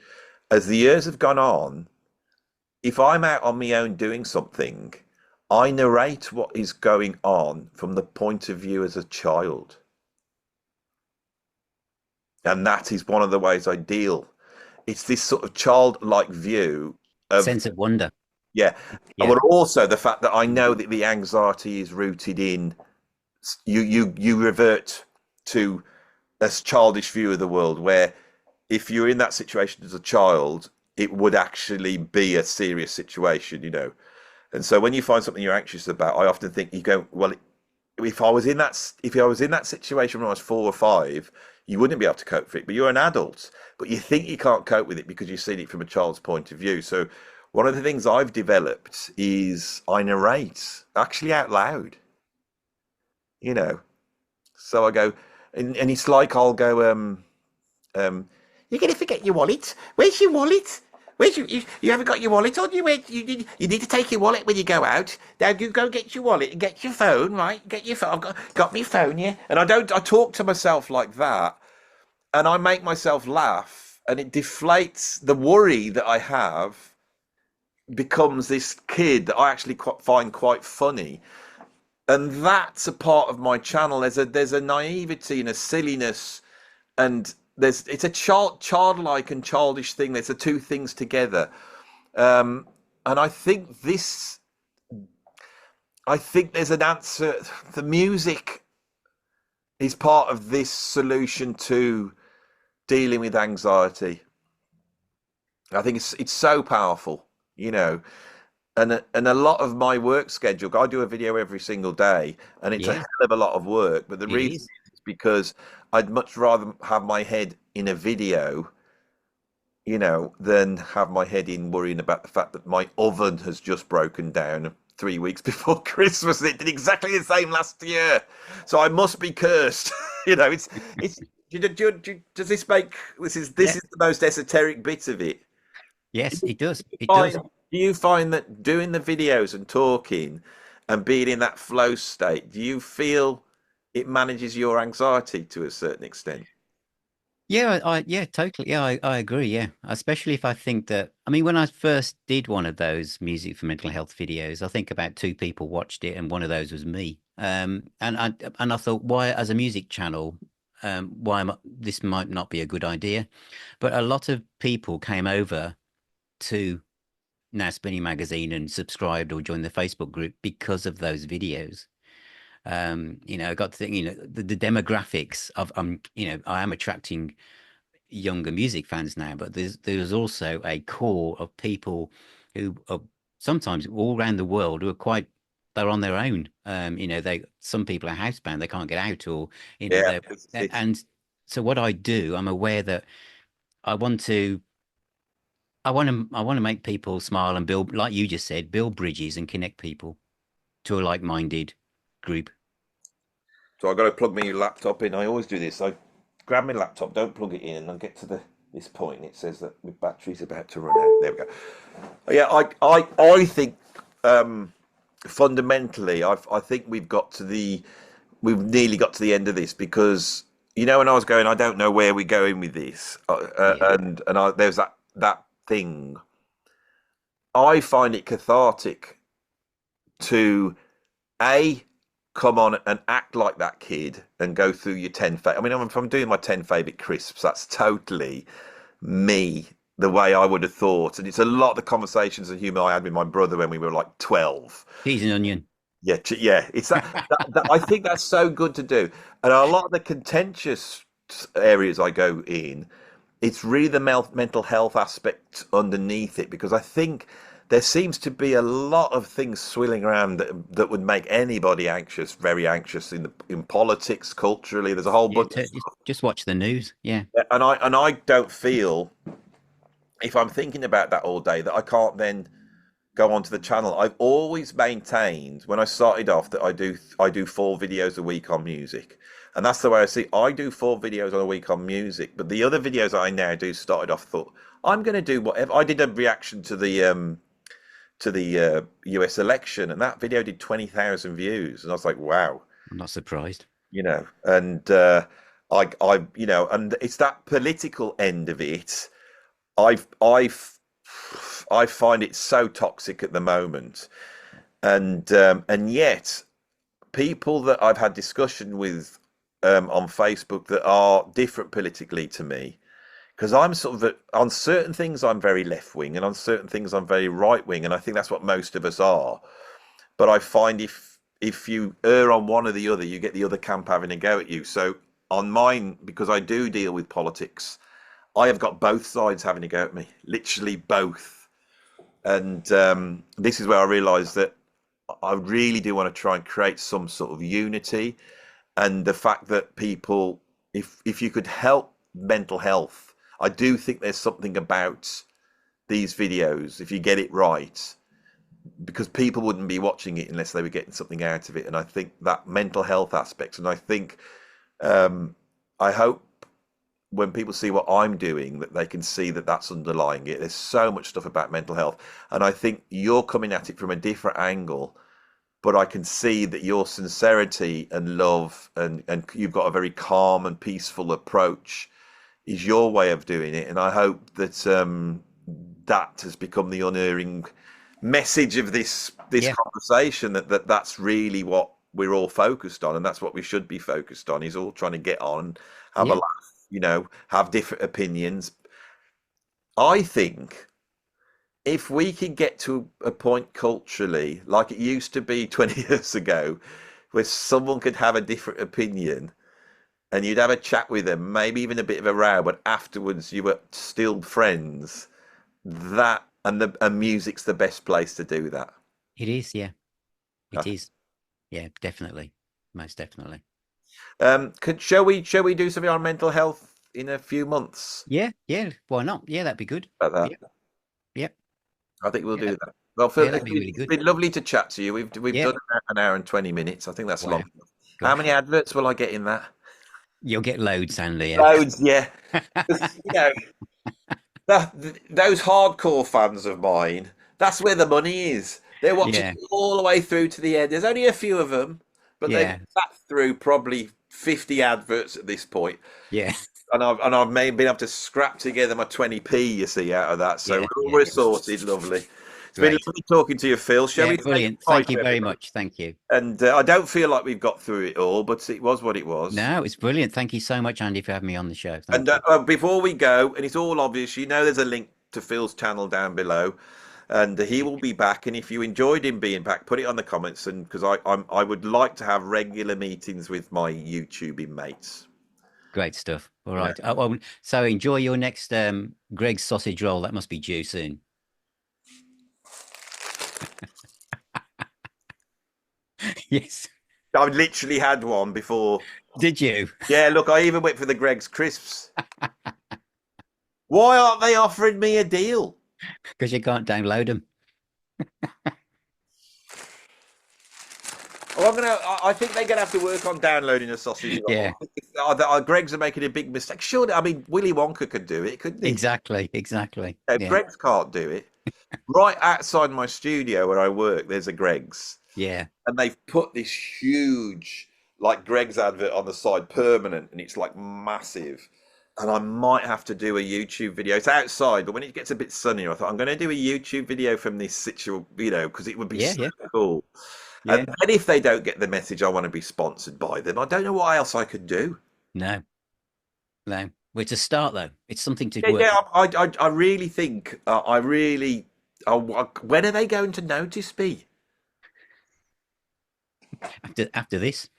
As the years have gone on, if I'm out on my own doing something, I narrate what is going on from the point of view as a child. And that is one of the ways I deal. It's this sort of childlike view of, sense of wonder. yeah, Yeah, but also the fact that I know that the anxiety is rooted in you revert to a childish view of the world, where if you're in that situation as a child, it would actually be a serious situation. And so when you find something you're anxious about, I often think you go, well, if I was in that situation when I was 4 or 5, you wouldn't be able to cope with it. But you're an adult, but you think you can't cope with it because you've seen it from a child's point of view. So one of the things I've developed is I narrate actually out loud. You know, so I go, and it's like I'll go, you're going to forget your wallet. Where's your wallet? You haven't got your wallet on you? You need to take your wallet when you go out. Now you go get your wallet and get your phone, right? Get your phone. I've got my phone here. And I talk to myself like that, and I make myself laugh, and it deflates the worry that I have, becomes this kid that I actually find quite funny. And that's a part of my channel. There's a naivety and a silliness, and it's a childlike and childish thing. There's the two things together, and I think there's an answer. The music is part of this solution to dealing with anxiety. I think it's so powerful, you know. And a lot of my work schedule, I do a video every single day, and it's a Yeah, hell of a lot of work. But the it reason is. is because I'd much rather have my head in a video, than have my head in worrying about the fact that my oven has just broken down 3 weeks before Christmas. It did exactly the same last year, so I must be cursed. It's. Does this make this Yeah. is the most esoteric bit of it? Yes, it does. It find does. do you find that doing the videos and talking and being in that flow state, do you feel it manages your anxiety to a certain extent? Yeah, yeah, totally. Yeah, I agree. Yeah, especially if I think that, I mean, when I first did one of those music for mental health videos, I think about two people watched it, and one of those was me. And I thought, why, as a music channel, this might not be a good idea. But a lot of people came over to Now Spinning Magazine and subscribed or joined the Facebook group because of those videos. I got to think, the demographics of I am attracting younger music fans now, but there's also a core of people who are sometimes all around the world who are they're on their own. Some people are housebound, they can't get out, or Yeah, they're this is it. and so what I do, I'm aware that I want to. I want to make people smile and build, like you just said, build bridges and connect people to a like-minded group. So I've got to plug my laptop in. I always do this. I grab my laptop, don't plug it in, and I get to this point, and it says that my battery's about to run out. There we go. Yeah, I think fundamentally, I think we've nearly got to the end of this because when I was going, I don't know where we're going with this, Yeah. there's that thing. I find it cathartic to a come on and act like that kid and go through your 10 I mean, if I'm doing my 10 favorite crisps, that's totally me, the way I would have thought. And it's a lot of the conversations and humor I had with my brother when we were like 12. Cheese and onion. Yeah, yeah. It's that I think that's so good to do. And a lot of the contentious areas I go in, it's really the mental health aspect underneath it because I think there seems to be a lot of things swirling around that would make anybody anxious, very anxious in politics, culturally. There's a whole Yeah, bunch of stuff. just watch the news. Yeah. And I don't feel if I'm thinking about that all day that I can't then go onto the channel. I've always maintained when I started off that I do 4 videos a week on music. And that's the way I see. I do 4 videos on a week on music, but the other videos I now do started off thought I'm going to do whatever. I did a reaction to the US election, and that video did 20,000 views, and I was like, wow, I'm not surprised. and and it's that political end of it. I find it so toxic at the moment, and yet people that I've had discussion with on Facebook that are different politically to me, because I'm sort of on certain things I'm very left wing, and on certain things I'm very right wing, and I think that's what most of us are. But I find if you err on one or the other, you get the other camp having a go at you. So on mine, because I do deal with politics, I have got both sides having a go at me, literally both. And this is where I realised that I really do want to try and create some sort of unity, and the fact that people, if you could help mental health, I do think there's something about these videos if you get it right, because people wouldn't be watching it unless they were getting something out of it. And I think that mental health aspect, and I think I hope when people see what I'm doing, that they can see that that's underlying it. There's so much stuff about mental health, and I think you're coming at it from a different angle. But I can see that your sincerity and love, and you've got a very calm and peaceful approach, is your way of doing it. And I hope that that has become the unerring message of this Yeah. conversation, that's really what we're all focused on, and that's what we should be focused on, is all trying to get on, have a Yeah. laugh, have different opinions. I think if we can get to a point culturally, like it used to be 20 years ago, where someone could have a different opinion and you'd have a chat with them, maybe even a bit of a row, but afterwards you were still friends, that and music's the best place to do that. It is, yeah, I it is. Yeah, definitely. Most definitely. shall we do something on mental health in a few months Yeah, yeah. Why not? Yeah, that'd be good. about Yep, that? yep. I think we'll Yeah, do that. Well, Phil, yeah, that'd be really it's good. been lovely to chat to you. We've Yeah. done an hour and 20 minutes. I think that's Wow. long. How many Gosh. adverts will I get in that? You'll get loads, Andy. Yeah. Loads, yeah. 'Cause, those hardcore fans of mine, that's where the money is. They're watching Yeah. all the way through to the end. There's only a few of them, but they've Yeah. sat through probably 50 adverts at this point. Yeah. And I've maybe been able to scrap together my 20p, you see, out of that. So Yeah. Yeah. we're sorted, lovely. It's been Great. lovely talking to you, Phil. Shall Yeah, we say brilliant. goodbye Thank you to very everybody? much. Thank you. And I don't feel like we've got through it all, but it was what it was. No, it's brilliant. Thank you so much, Andy, for having me on the show. And Thank you. before we go, and it's all obvious, there's a link to Phil's channel down below, and he will be back. And if you enjoyed him being back, put it on the comments, and because I would like to have regular meetings with my YouTubing mates. Great stuff. All Yeah. right. Well, so enjoy your next Greg's sausage roll. That must be due soon. Yes. I've literally had one before. Did you? Yeah, look, I even went for the Greg's crisps. Why aren't they offering me a deal? Because you can't download them. Well, I think they're gonna have to work on downloading a sausage roll. Yeah, Greg's are making a big mistake. Sure, I mean Willy Wonka could do it, couldn't he? exactly. Exactly. No, Yeah. Greg's can't do it. Right outside my studio where I work, there's a Greg's, Yeah. and they've put this huge, like Greg's advert on the side, permanent, and it's like massive. And I might have to do a YouTube video. It's outside, but when it gets a bit sunnier, I thought I'm going to do a YouTube video from this situation, because it would be Yeah. so Yeah. cool. And Yeah. then if they don't get the message, I want to be sponsored by them. I don't know what else I could do. No. No. Well, it's a start, though. It's something to Yeah, work yeah, with. I really think, when are they going to notice me? After this.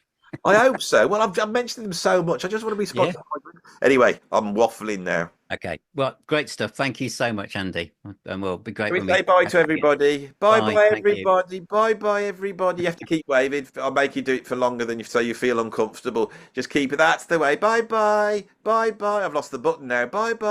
I hope so. Well, I've mentioned them so much. I just want to be Yeah. sponsored. Anyway, I'm waffling now. Okay. Well, great stuff. Thank you so much, Andy. And we'll be great Can when we say we bye catch to up again. everybody? Bye Bye. bye Thank you. everybody. Bye bye everybody. You have to keep waving. I'll make you do it for longer than you so you feel uncomfortable. Just keep it. That's the way. Bye bye. Bye bye. I've lost the button now. Bye bye.